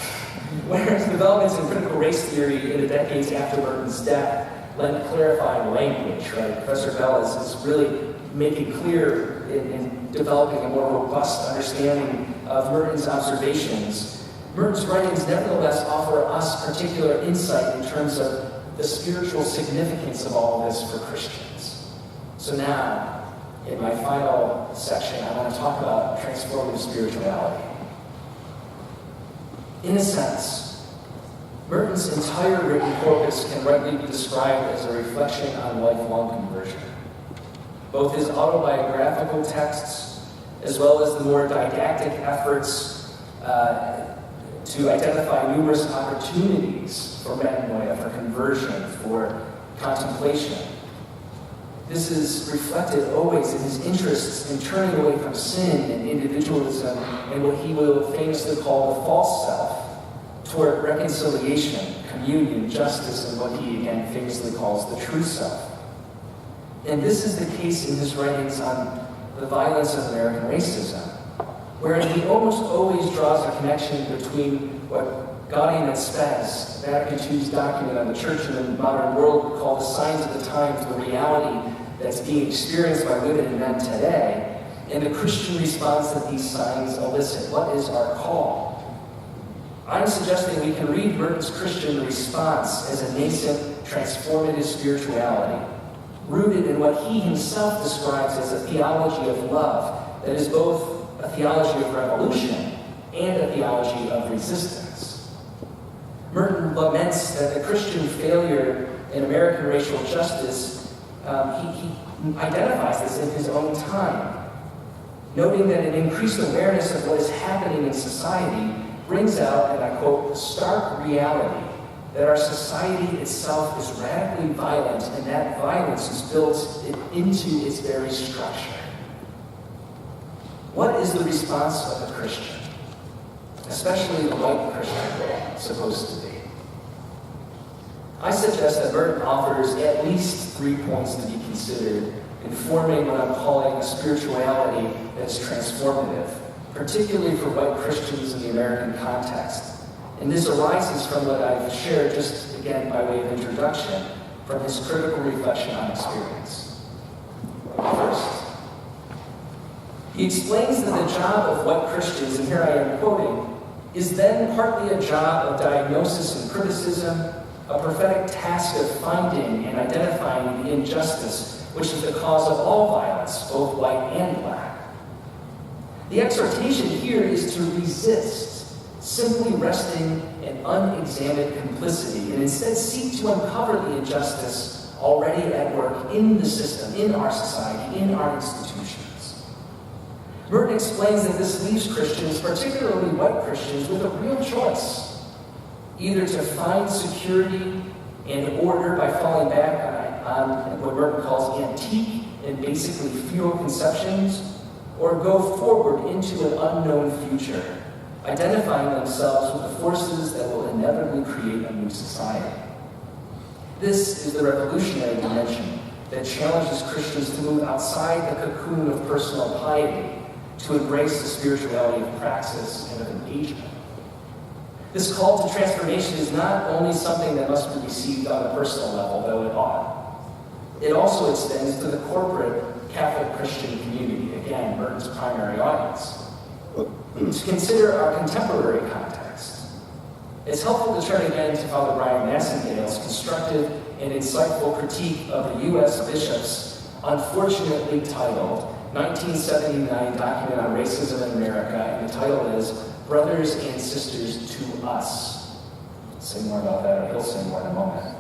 whereas developments in critical race theory in the decades after Merton's death lent clarifying language, right? Professor Bell is really making clear in developing a more robust understanding of Merton's observations. Merton's writings nevertheless offer us particular insight in terms of the spiritual significance of all of this for Christians. So now, in my final section, I want to talk about transformative spirituality. In a sense, Merton's entire written corpus can rightly be described as a reflection on lifelong conversion. Both his autobiographical texts, as well as the more didactic efforts to identify numerous opportunities for metanoia, for conversion, for contemplation. This is reflected always in his interests in turning away from sin and individualism and what he will famously call the false self, toward reconciliation, communion, justice, and what he again famously calls the true self. And this is the case in his writings on the violence of American racism. wherein he almost always draws a connection between what Gaudium et Spes, Vatican II's document on the church in the modern world called the signs of the times, the reality that's being experienced by women and men today, and the Christian response that these signs elicit. What is our call? I'm suggesting we can read Merton's Christian response as a nascent, transformative spirituality, rooted in what he himself describes as a theology of love that is both a theology of revolution and a theology of resistance. Merton laments that the Christian failure in American racial justice, he identifies this in his own time, noting that an increased awareness of what is happening in society brings out, and I quote, the stark reality that our society itself is radically violent, and that violence is built into its very structure. What is the response of a Christian, especially the white Christian, supposed to be? I suggest that Merton offers at least 3 points to be considered in forming what I'm calling a spirituality that's transformative, particularly for white Christians in the American context. And this arises from what I've shared, just again by way of introduction, from his critical reflection on experience. First, he explains that the job of white Christians, and here I am quoting, is then partly a job of diagnosis and criticism, a prophetic task of finding and identifying the injustice, which is the cause of all violence, both white and black. The exhortation here is to resist simply resting in unexamined complicity and instead seek to uncover the injustice already at work in the system, in our society, in our institutions. Merton explains that this leaves Christians, particularly white Christians, with a real choice, either to find security and order by falling back on what Merton calls antique and basically futile conceptions, or go forward into an unknown future, identifying themselves with the forces that will inevitably create a new society. This is the revolutionary dimension that challenges Christians to move outside the cocoon of personal piety to embrace the spirituality of praxis and of engagement. This call to transformation is not only something that must be received on a personal level, though it ought. It also extends to the corporate Catholic Christian community, again, Merton's primary audience. To consider our contemporary context, it's helpful to turn again to Father Brian Massengale's constructive and insightful critique of the U.S. bishops, unfortunately titled 1979 Document on Racism in America, and the title is Brothers and Sisters to Us. I'll say more about that, or he'll say more in a moment.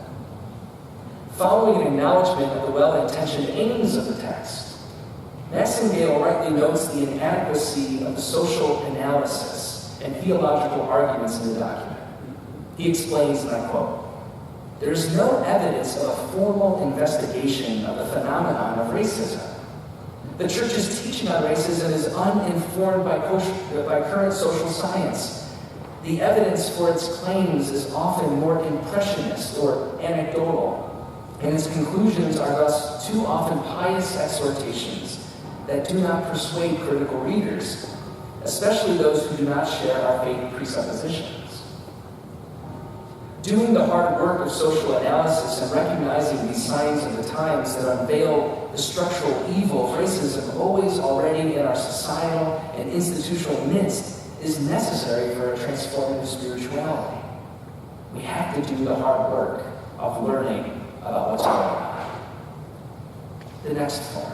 Following an acknowledgement of the well-intentioned aims of the text, Massengale rightly notes the inadequacy of the social analysis and theological arguments in the document. He explains, and I quote, "There is no evidence of a formal investigation of the phenomenon of racism. The Church's teaching on racism is uninformed by current social science. The evidence for its claims is often more impressionist or anecdotal, and its conclusions are thus too often pious exhortations that do not persuade critical readers, especially those who do not share our faith presuppositions. Doing the hard work of social analysis and recognizing these signs of the times that unveil the structural evil of racism always already in our societal and institutional midst is necessary for a transformative spirituality. We have to do the hard work of learning about what's going on." The next point.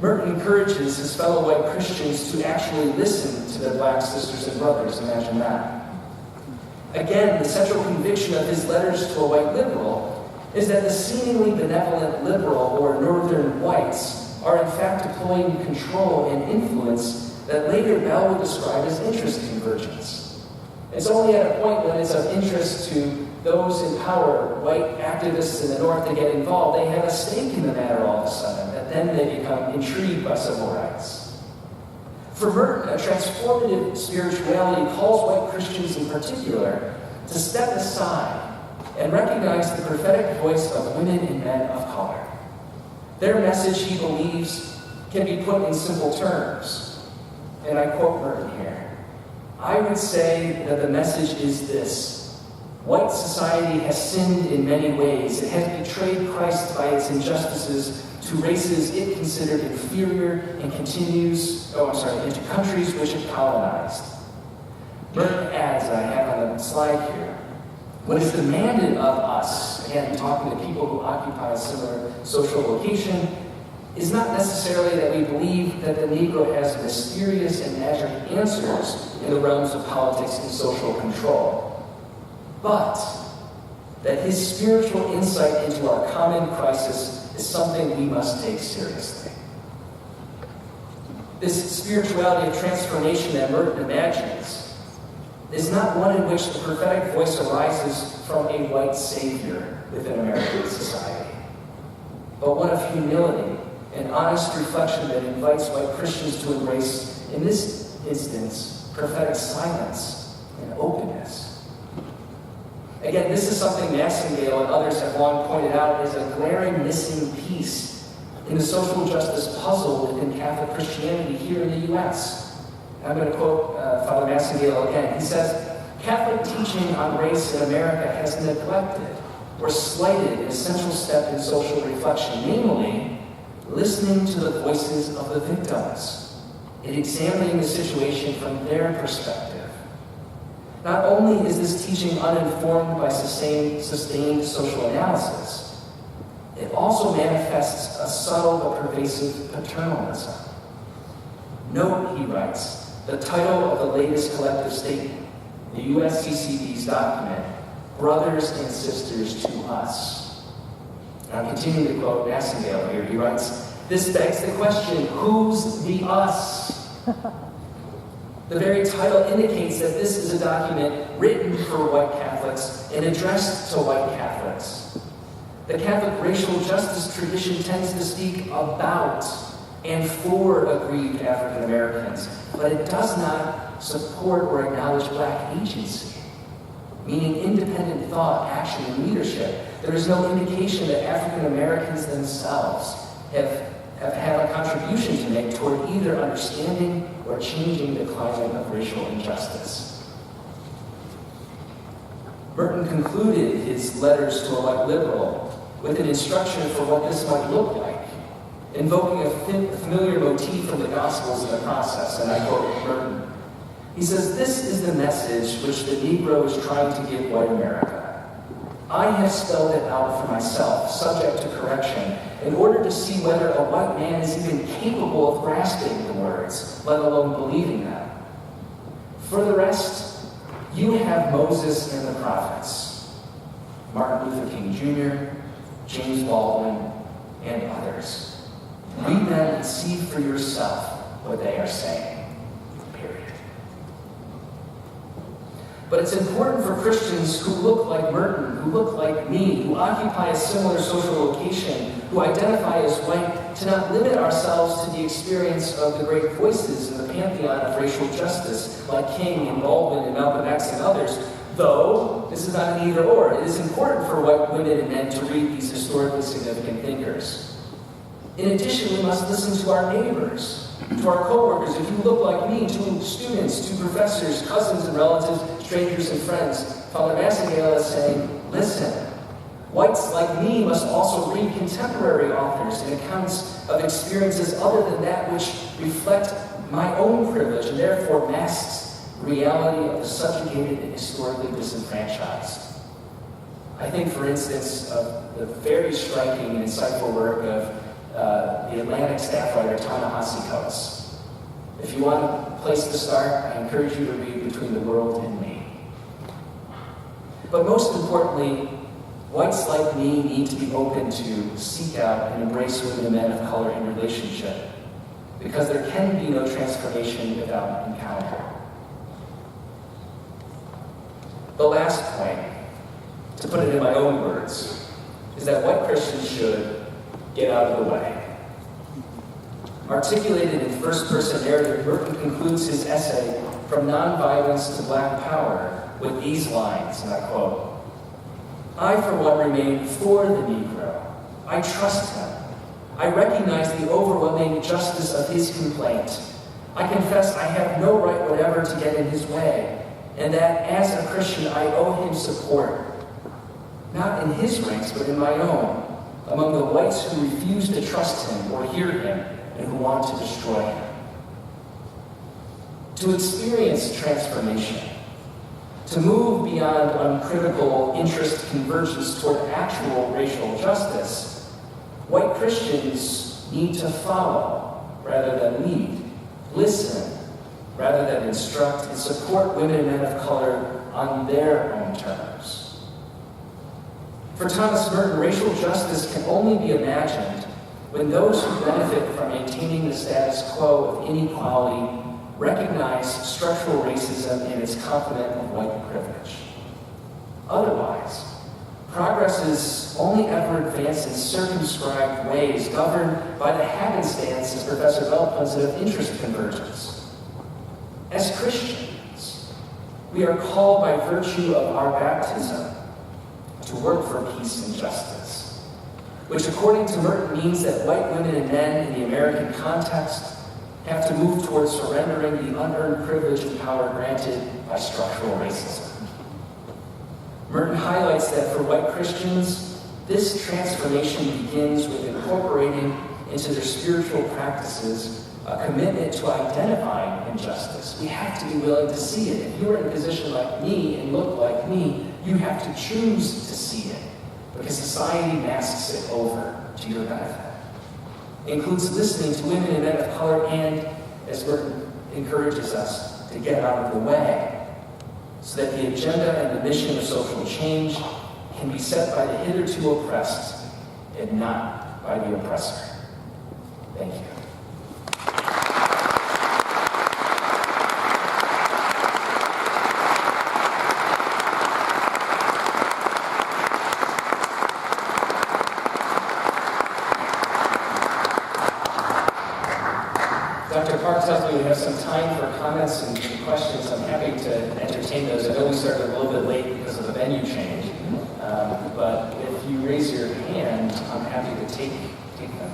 Merton encourages his fellow white Christians to actually listen to their black sisters and brothers. Imagine that. Again, the central conviction of his letters to a white liberal is that the seemingly benevolent liberal or northern whites are in fact deploying control and influence that later Bell would describe as interest convergence. It's only at a point when it's of interest to those in power, white activists in the North, to get involved. They have a stake in the matter all of a sudden, that then they become intrigued by civil rights. For Merton, a transformative spirituality calls white Christians in particular to step aside and recognize the prophetic voice of women and men of color. Their message, he believes, can be put in simple terms. and I quote Merton here, "I would say that the message is this: white society has sinned in many ways. It has betrayed Christ by its injustices to races it considered inferior and into countries which it colonized." Merton adds, I have on the slide here, "What is demanded of us," again talking to people who occupy a similar social location, "is not necessarily that we believe that the Negro has mysterious and magic answers in the realms of politics and social control, but that his spiritual insight into our common crisis is something we must take seriously." This spirituality of transformation that Merton imagines is not one in which the prophetic voice arises from a white savior within American society, but one of humility and honest reflection that invites white Christians to embrace, in this instance, prophetic silence and openness. Again, this is something Massengale and others have long pointed out as a glaring missing piece in the social justice puzzle within Catholic Christianity here in the U.S. I'm going to quote Father Massengale again. He says, "Catholic teaching on race in America has neglected or slighted an essential step in social reflection, namely, listening to the voices of the victims and examining the situation from their perspective. Not only is this teaching uninformed by sustained social analysis, it also manifests a subtle but pervasive paternalism. Note," he writes, "the title of the latest collective statement, the USCCB's document, Brothers and Sisters to Us." And I'm continuing to quote Massengale here. He writes, "This begs the question, who's the us?" The very title indicates that this is a document written for white Catholics and addressed to white Catholics. The Catholic racial justice tradition tends to speak about and for aggrieved African Americans, but it does not support or acknowledge Black agency, meaning independent thought, action, and leadership. There is no indication that African Americans themselves have had a contribution to make toward either understanding or changing the climate of racial injustice. Merton concluded his letters to a white liberal with an instruction for what this might look like, invoking a familiar motif from the Gospels in the process, and I quote Merton. He says, "This is the message which the Negro is trying to give white America. I have spelled it out for myself, subject to correction, in order to see whether a white man is even capable of grasping the words, let alone believing them. For the rest, you have Moses and the prophets, Martin Luther King Jr., James Baldwin, and others. Read them and see for yourself what they are saying. Period." But it's important for Christians who look like Merton, who look like me, who occupy a similar social location, who identify as white, to not limit ourselves to the experience of the great voices in the pantheon of racial justice, like King and Baldwin and Malcolm X and others, though this is not an either or. It is important for white women and men to read these historically significant thinkers. In addition, we must listen to our neighbors, to our coworkers, if you look like me, to students, to professors, cousins and relatives, strangers and friends. Father Massengale is saying, listen, whites like me must also read contemporary authors and accounts of experiences other than that which reflect my own privilege and therefore masks the reality of the subjugated and historically disenfranchised. I think, for instance, of the very striking and insightful work of the Atlantic staff writer Ta-Nehisi Coates. If you want a place to start, I encourage you to read Between the World and Me. But most importantly, whites like me need to be open to seek out and embrace women and men of color in relationship, because there can be no transformation without encounter. The last point, to put it in my own words, is that white Christians should get out of the way. Articulated in first-person narrative, Merton concludes his essay, From Nonviolence to Black Power, with these lines, and I quote, "I, for one, remain for the Negro. I trust him. I recognize the overwhelming justice of his complaint. I confess I have no right whatever to get in his way, and that as a Christian I owe him support, not in his ranks, but in my own, among the whites who refuse to trust him or hear him and who want to destroy him. To experience transformation, to move beyond uncritical interest convergence toward actual racial justice, white Christians need to follow rather than lead, listen rather than instruct, and support women and men of color on their own terms. For Thomas Merton, racial justice can only be imagined when those who benefit from maintaining the status quo of inequality recognize structural racism in its complement of white privilege. Otherwise, progress is only ever advanced in circumscribed ways, governed by the happenstance, as Professor Bell puts it, of interest convergence. As Christians, we are called by virtue of our baptism to work for peace and justice, which according to Merton means that white women and men in the American context have to move towards surrendering the unearned privilege and power granted by structural racism. Merton highlights that for white Christians, this transformation begins with incorporating into their spiritual practices a commitment to identifying injustice. We have to be willing to see it. If you're in a position like me and look like me, you have to choose to see it, because society masks it over to your benefit. It includes listening to women and men of color and, as Merton encourages us, to get out of the way, so that the agenda and the mission of social change can be set by the hitherto oppressed and not by the oppressor. Thank you. Dr. Park tells me we have some time for comments and questions. I'm happy to entertain those. I know we started a little bit late because of the venue change, but if you raise your hand, I'm happy to take them.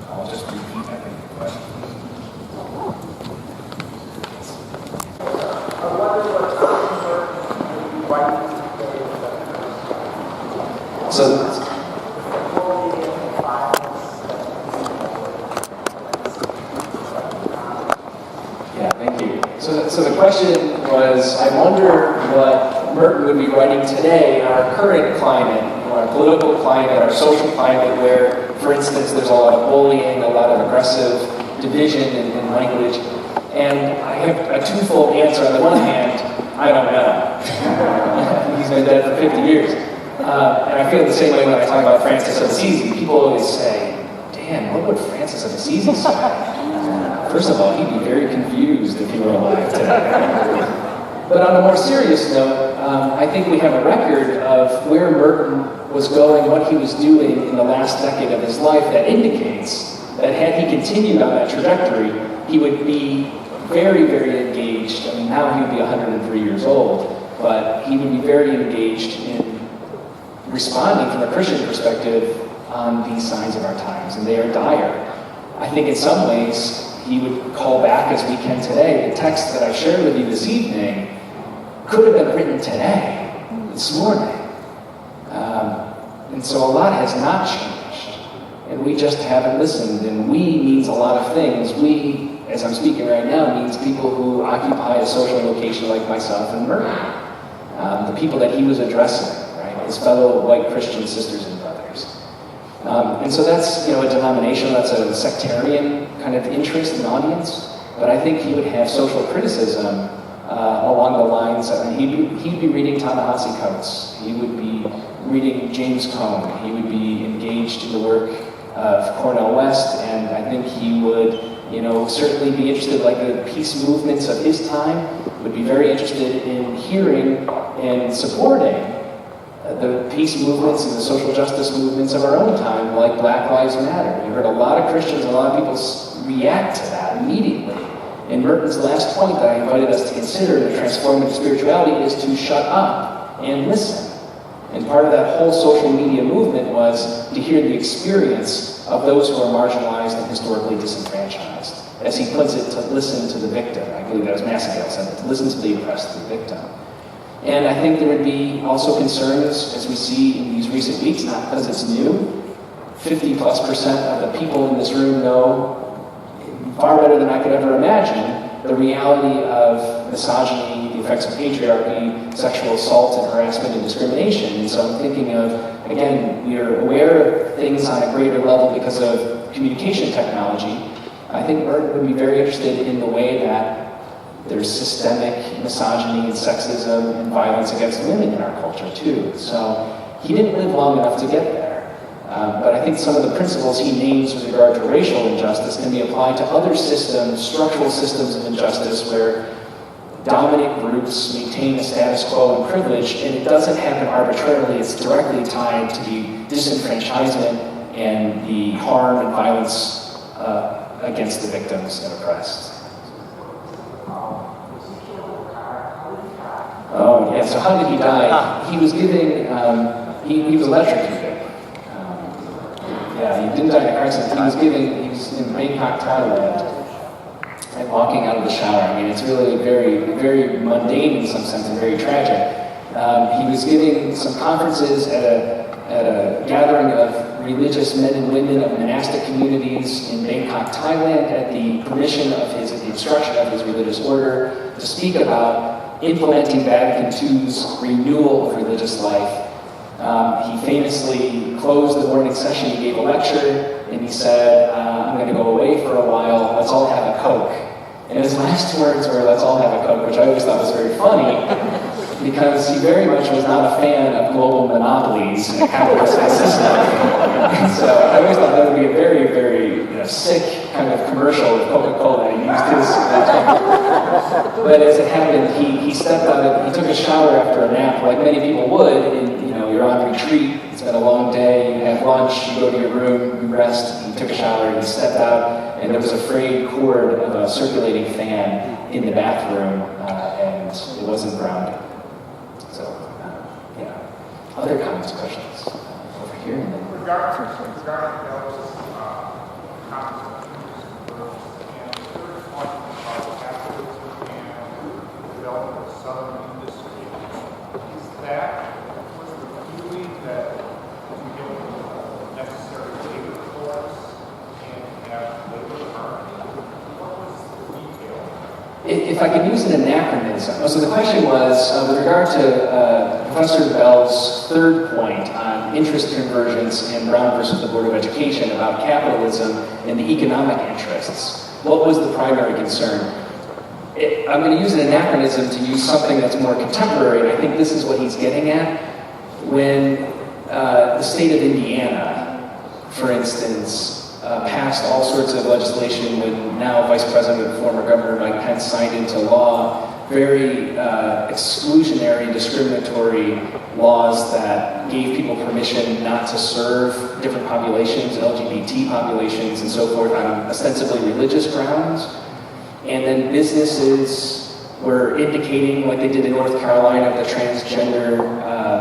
I'll just repeat every question. So the question was, I wonder what Merton would be writing today in our current climate, our political climate, our social climate, where, for instance, there's a lot of bullying, a lot of aggressive division in language. And I have a twofold answer. On the one hand, I don't know. He's been dead for 50 years. And I feel the same way when I talk about Francis of Assisi. People always say, Dan, what would Francis of Assisi say? First of all, he'd be very confused if he were alive today. But on a more serious note, I think we have a record of where Merton was going, what he was doing in the last decade of his life that indicates that had he continued on that trajectory, he would be very, very engaged. I mean, now he would be 103 years old, but he would be very engaged in responding from a Christian perspective on these signs of our times, and they are dire. I think in some ways, he would call back, as we can today. The text that I shared with you this evening could have been written today, this morning. And so a lot has not changed. And we just haven't listened. And we means a lot of things. We, as I'm speaking right now, means people who occupy a social location like myself and Merton. The people that he was addressing, right? His fellow white Christian sisters and brothers. And so that's, a denomination, that's a sectarian kind of interest and audience. But I think he would have social criticism along the lines of, he'd be reading Ta-Nehisi Coates. He would be reading James Cone. He would be engaged in the work of Cornel West, and I think he would, certainly be interested, like the peace movements of his time, would be very interested in hearing and supporting the peace movements and the social justice movements of our own time, like Black Lives Matter. You heard a lot of Christians, a lot of people react to that immediately. And Merton's last point that I invited us to consider in the Transformative Spirituality is to shut up and listen. And part of that whole social media movement was to hear the experience of those who are marginalized and historically disenfranchised. as he puts it, to listen to the victim. I believe that was Massengill said it, to listen to the oppressed, the victim. And I think there would be also concerns, as we see in these recent weeks, not because it's new. 50+% of the people in this room know far better than I could ever imagine the reality of misogyny, the effects of patriarchy, sexual assault and harassment and discrimination. And so I'm thinking of, again, we are aware of things on a greater level because of communication technology. I think Merton would be very interested in the way that there's systemic misogyny and sexism and violence against women in our culture too. So he didn't live long enough to get there. But I think some of the principles he names with regard to racial injustice can be applied to other systems, structural systems of injustice where dominant groups maintain the status quo and privilege, and it doesn't happen arbitrarily. It's directly tied to the disenfranchisement and the harm and violence against the victims and oppressed. Oh, yeah, so how did he die? He was giving, he was electrocuted. Yeah, he didn't die in a car accident. He was in Bangkok, Thailand, and walking out of the shower. I mean, it's really very, very mundane in some sense and very tragic. He was giving some conferences at a gathering of religious men and women of monastic communities in Bangkok, Thailand, at the permission of the instruction of his religious order, to speak about implementing Vatican II's renewal of religious life. He famously closed the morning session, he gave a lecture, and he said, I'm going to go away for a while, let's all have a Coke. And his last words were, let's all have a Coke, which I always thought was very funny, because he very much was not a fan of global monopolies and a capitalistic system. And so I always thought that would be a very, very sick kind of commercial with Coca-Cola. He used his but as it happened, he stepped out, he took a shower after a nap, like many people would, and you're on retreat, it's been a long day, you have lunch, you go to your room, you rest, he took a shower, he stepped out, and there was a frayed cord of a circulating fan in the bathroom, and it wasn't grounded. So, yeah. Other comments, questions? Over here, and then... Regarding those comments, and the first one about capitalism and development of southern industry, is that that we get the necessary labor force and have labor harmony? What was the detail? If I could use an anachronism. So the question was, with regard to Professor Bell's third point on interest convergence in Brown versus the Board of Education about capitalism and the economic interests, what was the primary concern? I'm going to use an anachronism to use something that's more contemporary, and I think this is what he's getting at. When the state of Indiana, for instance, passed all sorts of legislation when now Vice President and former Governor Mike Pence signed into law very exclusionary, discriminatory laws that gave people permission not to serve different populations, LGBT populations and so forth, on ostensibly religious grounds. And then businesses were indicating, like they did in North Carolina, the transgender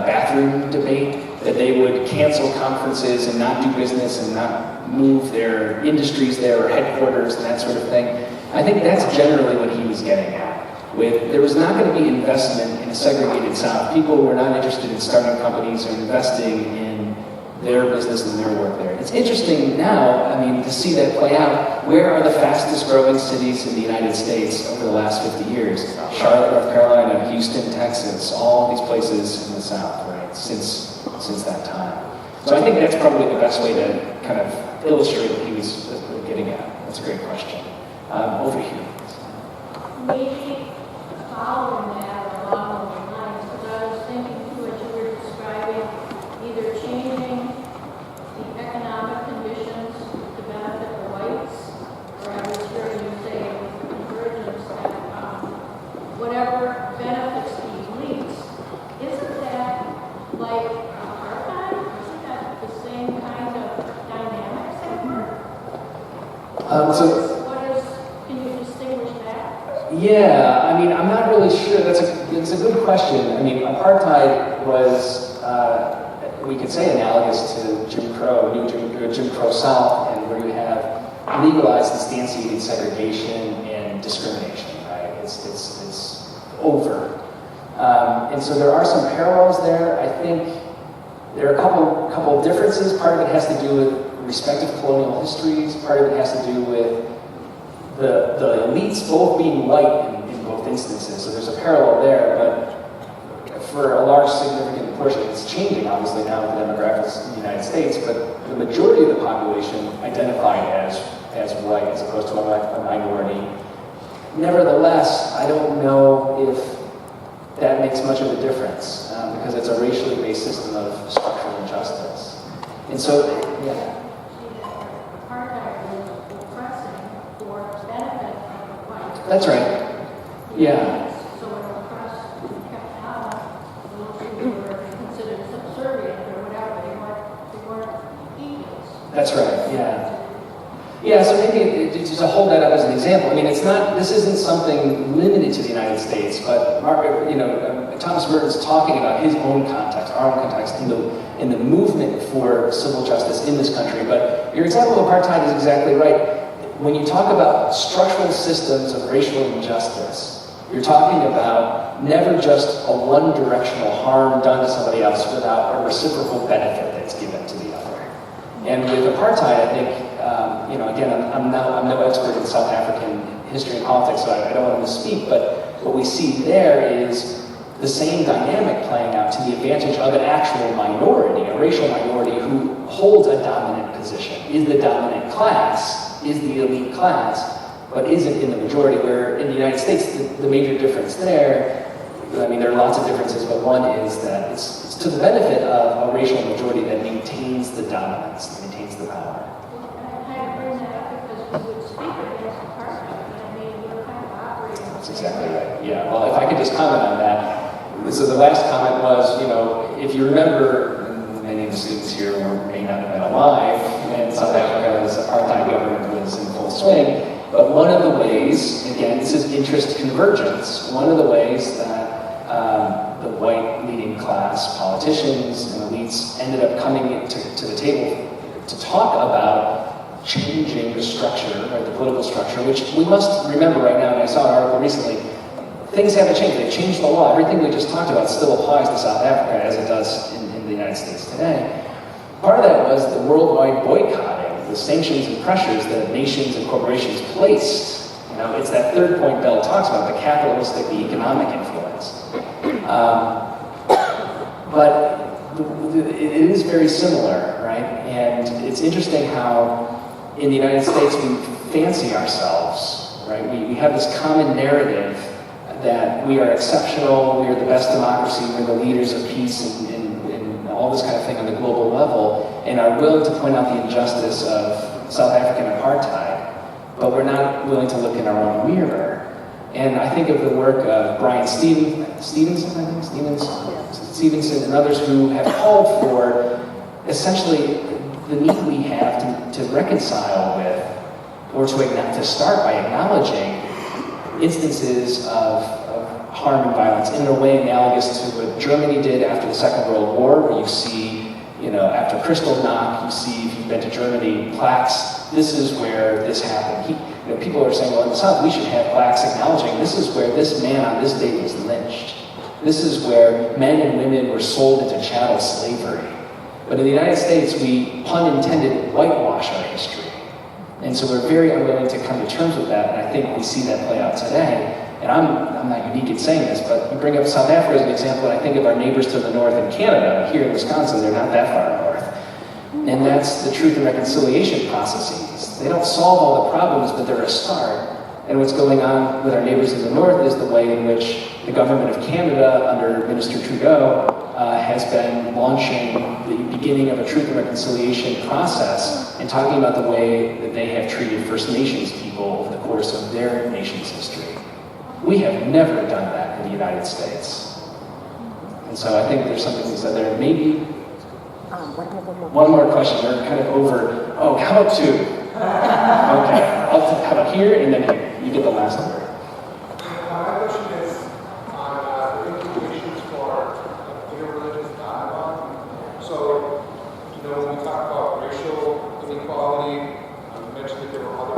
bathroom debate, that they would cancel conferences and not do business and not move their industries there or headquarters and that sort of thing. I think that's generally what he was getting at. There was not going to be investment in a segregated South. People were not interested in starting companies or investing in their business and their work there. It's interesting now, to see that play out. Where are the fastest growing cities in the United States over the last 50 years? Charlotte, North Carolina, Houston, Texas, all these places in the South, right, since that time. So I think that's probably the best way to kind of illustrate what he was getting at. That's a great question. Over here. Maybe following that or along those lines, because I was thinking too, what you were describing, either changing the economic conditions to benefit the whites, or I was hearing you say with the convergence that whatever benefits the elites, isn't that like apartheid? Isn't that the same kind of dynamics at work? Can you distinguish that? Yeah, I'm not really sure. It's a good question. Apartheid was, we could say, analogous to Jim Crow, Jim Crow South, and where you have legalized instantiated segregation and discrimination, right? It's over. And so there are some parallels there. I think there are a couple of differences. Part of it has to do with respective colonial histories. Part of it has to do with the elites both being white in both instances. So there's a parallel there, but for a large significant portion, it's changing obviously now with the demographics in the United States, but the majority of the population identified as white as opposed to a minority. Nevertheless, I don't know if that makes much of a difference because it's a racially based system of structural injustice. And so, yeah. Apartheid was oppressing for benefit of the white. That's right. Yeah. So it oppressed and kept out those who were considered subservient or whatever. They weren't equals. That's right, yeah. Yeah, so maybe just to hold that up as an example, I mean, this isn't something limited to the United States, but Thomas Merton's talking about his own context, our own context, in the movement for civil justice in this country. But your example of apartheid is exactly right. When you talk about structural systems of racial injustice, you're talking about never just a one-directional harm done to somebody else without a reciprocal benefit that's given to the other. And with apartheid, I think, again, I'm no expert in South African history and politics, so I don't want to misspeak, but what we see there is the same dynamic playing out to the advantage of an actual minority, a racial minority who holds a dominant position, is the dominant class, is the elite class, but isn't in the majority, where in the United States, the major difference there, I mean, there are lots of differences, but one is that it's to the benefit of a racial majority that maintains the dominance, maintains the power. And I bring that up because we would speak against apartheid. I mean, we're kind of operating. That's exactly right. Yeah, well, if I could just comment on that. So the last comment was, if you remember, many of the students here may not have been alive when South Africa's apartheid government was in full swing, but one of the ways, again, this is interest convergence, one of the ways that the white leading class politicians and elites ended up coming to the table to talk about changing the structure, right, the political structure, which we must remember right now, and I saw an article recently, things haven't changed. They've changed the law. Everything we just talked about still applies to South Africa as it does in the United States today. Part of that was the worldwide boycotting, the sanctions and pressures that nations and corporations placed. It's that third point Bell talks about, the capitalistic, the economic influence. But it is very similar, right? And it's interesting how in the United States we fancy ourselves, right? We have this common narrative that we are exceptional, we are the best democracy, we're the leaders of peace and all this kind of thing on the global level, and are willing to point out the injustice of South African apartheid, but we're not willing to look in our own mirror. And I think of the work of Brian Stevenson and others who have called for essentially the need we have to reconcile with, or to start by acknowledging instances of harm and violence in a way analogous to what Germany did after the Second World War, where you see, after Kristallnacht, you see, if you've been to Germany, plaques, this is where this happened. People are saying, well, in the South, we should have plaques acknowledging this is where this man on this date was lynched. This is where men and women were sold into chattel slavery. But in the United States, we, pun intended, whitewash our history. And so we're very unwilling to come to terms with that, and I think we see that play out today. And I'm not unique in saying this, but you bring up South Africa as an example, and I think of our neighbors to the north in Canada. Here in Wisconsin, they're not that far north. And that's the truth and reconciliation processes. They don't solve all the problems, but they're a start. And what's going on with our neighbors in the north is the way in which the government of Canada, under Minister Trudeau, has been launching the beginning of a truth and reconciliation process and talking about the way that they have treated First Nations people over the course of their nation's history. We have never done that in the United States. And so I think there's something to be said there. Maybe one more question. We're kind of over. Oh, how about two? Okay. How about here and then here? You get the last word. My question is on the implications for interreligious dialogue. So, when we talk about racial inequality, you mentioned that there were other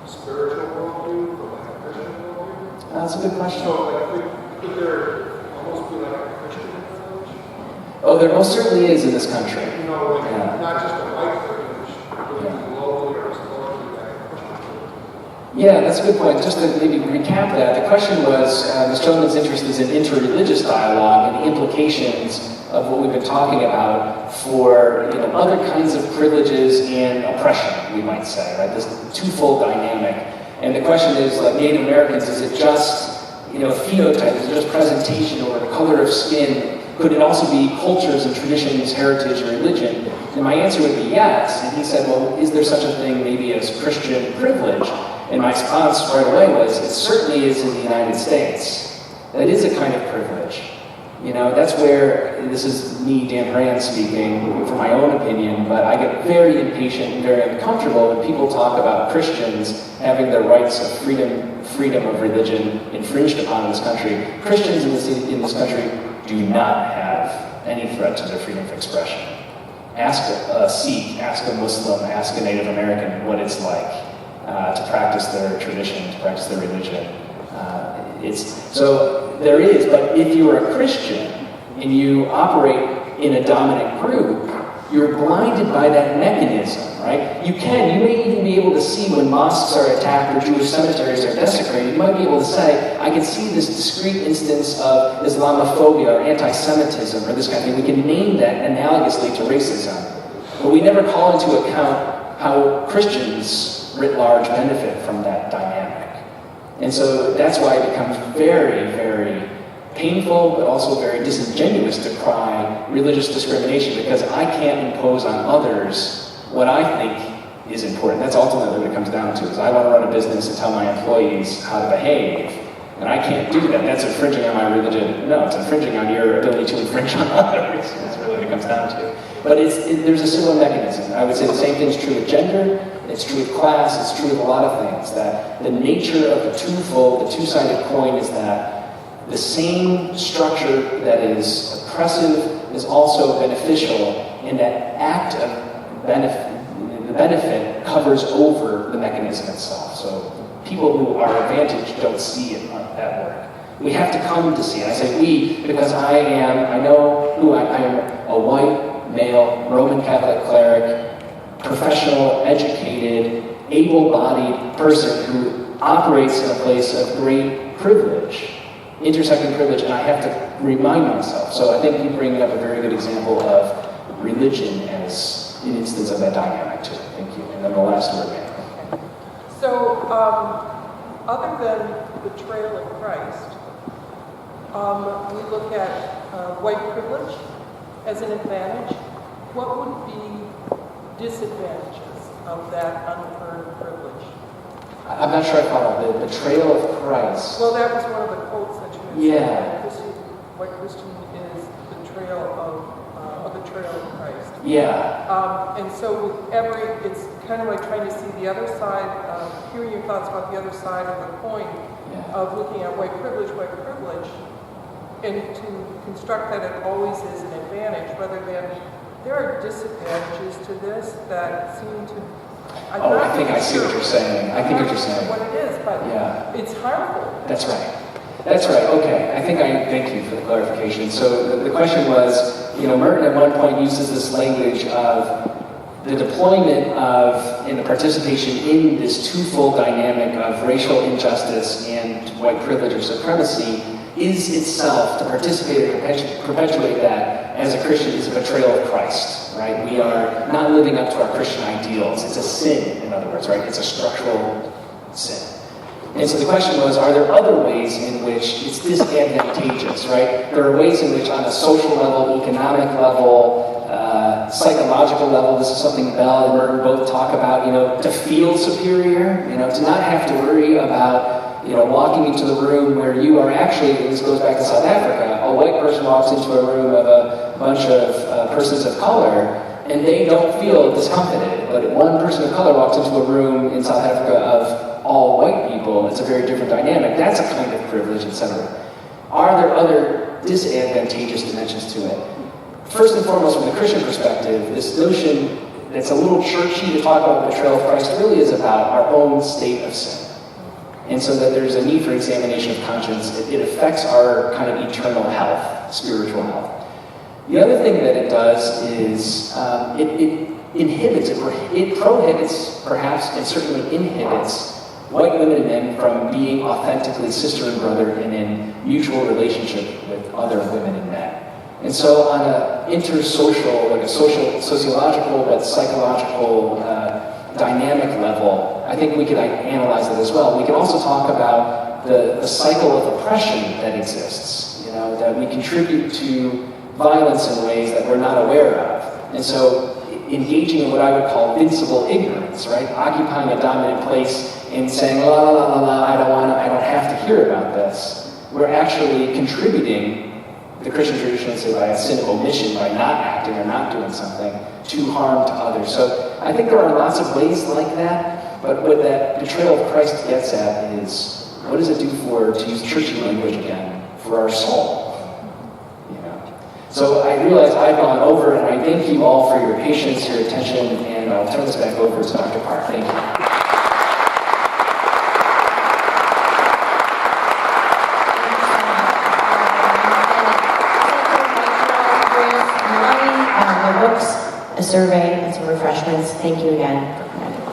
spiritual worldview, from like a Christian worldview? That's a good question. So, like, could there almost be like a Christian privilege? Oh, there most certainly is in this country. You know, like, Yeah. not just a white privilege, but globally or historically, like a Christian privilege. Yeah, that's a good point. Just to maybe recap that, the question was, this gentleman's interest is in interreligious dialogue and the implications of what we've been talking about for other kinds of privileges and oppression, we might say, right? This twofold dynamic. And the question is, like Native Americans, is it just phenotype? Is it just presentation or color of skin? Could it also be cultures and traditions, heritage, and religion? And my answer would be yes. And he said, well, is there such a thing maybe as Christian privilege? And my response right away was, it certainly is in the United States. That is a kind of privilege. That's where, this is me, Dan Horan, speaking from my own opinion, but I get very impatient and very uncomfortable when people talk about Christians having their rights of freedom of religion infringed upon in this country. Christians in this country do not have any threat to their freedom of expression. Ask a Sikh, ask a Muslim, ask a Native American what it's like to practice their tradition, to practice their religion. So there is, but if you're a Christian and you operate in a dominant group, you're blinded by that mechanism, right? You may even be able to see when mosques are attacked or Jewish cemeteries are desecrated. You might be able to say, I can see this discrete instance of Islamophobia or anti-Semitism or this kind of thing. We can name that analogously to racism. But we never call into account how Christians writ large benefit from that dynamic. And so that's why it becomes very, very painful, but also very disingenuous to cry religious discrimination, because I can't impose on others what I think is important. That's ultimately what it comes down to, is I want to run a business and tell my employees how to behave, and I can't do that. That's infringing on my religion. No, it's infringing on your ability to infringe on others. That's really what it comes down to. But there's a similar mechanism. I would say the same thing is true with gender, it's true with class, it's true with a lot of things, that the nature of the twofold, the two-sided coin is that the same structure that is oppressive is also beneficial, and that act of the benefit covers over the mechanism itself. So people who are advantaged don't see it at work. We have to come to see it. I say we because I am a white, male, Roman Catholic cleric, professional, educated, able-bodied person who operates in a place of great privilege, intersecting privilege, and I have to remind myself. So I think you bring up a very good example of religion as an instance of that dynamic too. Thank you. And then the last word, ma'am. So, other than the trail of Christ, we look at white privilege as an advantage. What would be disadvantages of that unearned privilege? I'm not sure I follow the trail of Christ. Well, that was one of the quotes that you mentioned. Yeah. White Christian is the trail of the trail of Christ. Yeah. And so with it's kind of like trying to see the other side, hearing your thoughts about the other side of the coin, of looking at white privilege, and to construct that it always is an advantage, rather than there are disadvantages to this that seem to. I think I see what you're saying. I think what you're saying. What it is, but it's harmful. That's right. Okay. Thank you for the clarification. So the question was, Merton at one point uses this language of the deployment of and the participation in this twofold dynamic of racial injustice and white privilege or supremacy is itself, to participate or perpetuate that as a Christian, is a betrayal of Christ, right? We are not living up to our Christian ideals. It's a sin, in other words, right? It's a structural sin. And so the question was, are there other ways in which it's disadvantageous, right? There are ways in which on a social level, economic level, psychological level, this is something Bell and Merton both talk about, to feel superior, to not have to worry about walking into the room where you are actually, and this goes back to South Africa, a white person walks into a room of a bunch of persons of color, and they don't feel discomfited. But one person of color walks into a room in South Africa of all white people, it's a very different dynamic. That's a kind of privilege, etc. Are there other disadvantageous dimensions to it? First and foremost, from the Christian perspective, this notion it's a little churchy to talk about betrayal of Christ. It really is about our own state of sin. And so that there's a need for examination of conscience. It affects our kind of eternal health, spiritual health. The other thing that it does is it inhibits, it prohibits, perhaps, and certainly inhibits white women and men from being authentically sister and brother and in mutual relationship with other women and men. And so on a intersocial, like a sociological but psychological dynamic level, I think we could analyze it as well. We can also talk about the cycle of oppression that exists, that we contribute to violence in ways that we're not aware of. And so engaging in what I would call vincible ignorance, right? Occupying a dominant place and saying, la, la, la, la, I don't have to hear about this. We're actually contributing, the Christian tradition would say, by a sin of omission, by not acting or not doing something, to harm to others. So I think there are lots of ways like that, but what that betrayal of Christ gets at is, what does it do for, to use churchy language again, for our soul? So I realize I've gone over, and I thank you all for your patience, your attention, and I'll turn this back over to Dr. Park. Thank you. The books, a survey, and some refreshments. Thank you again for coming.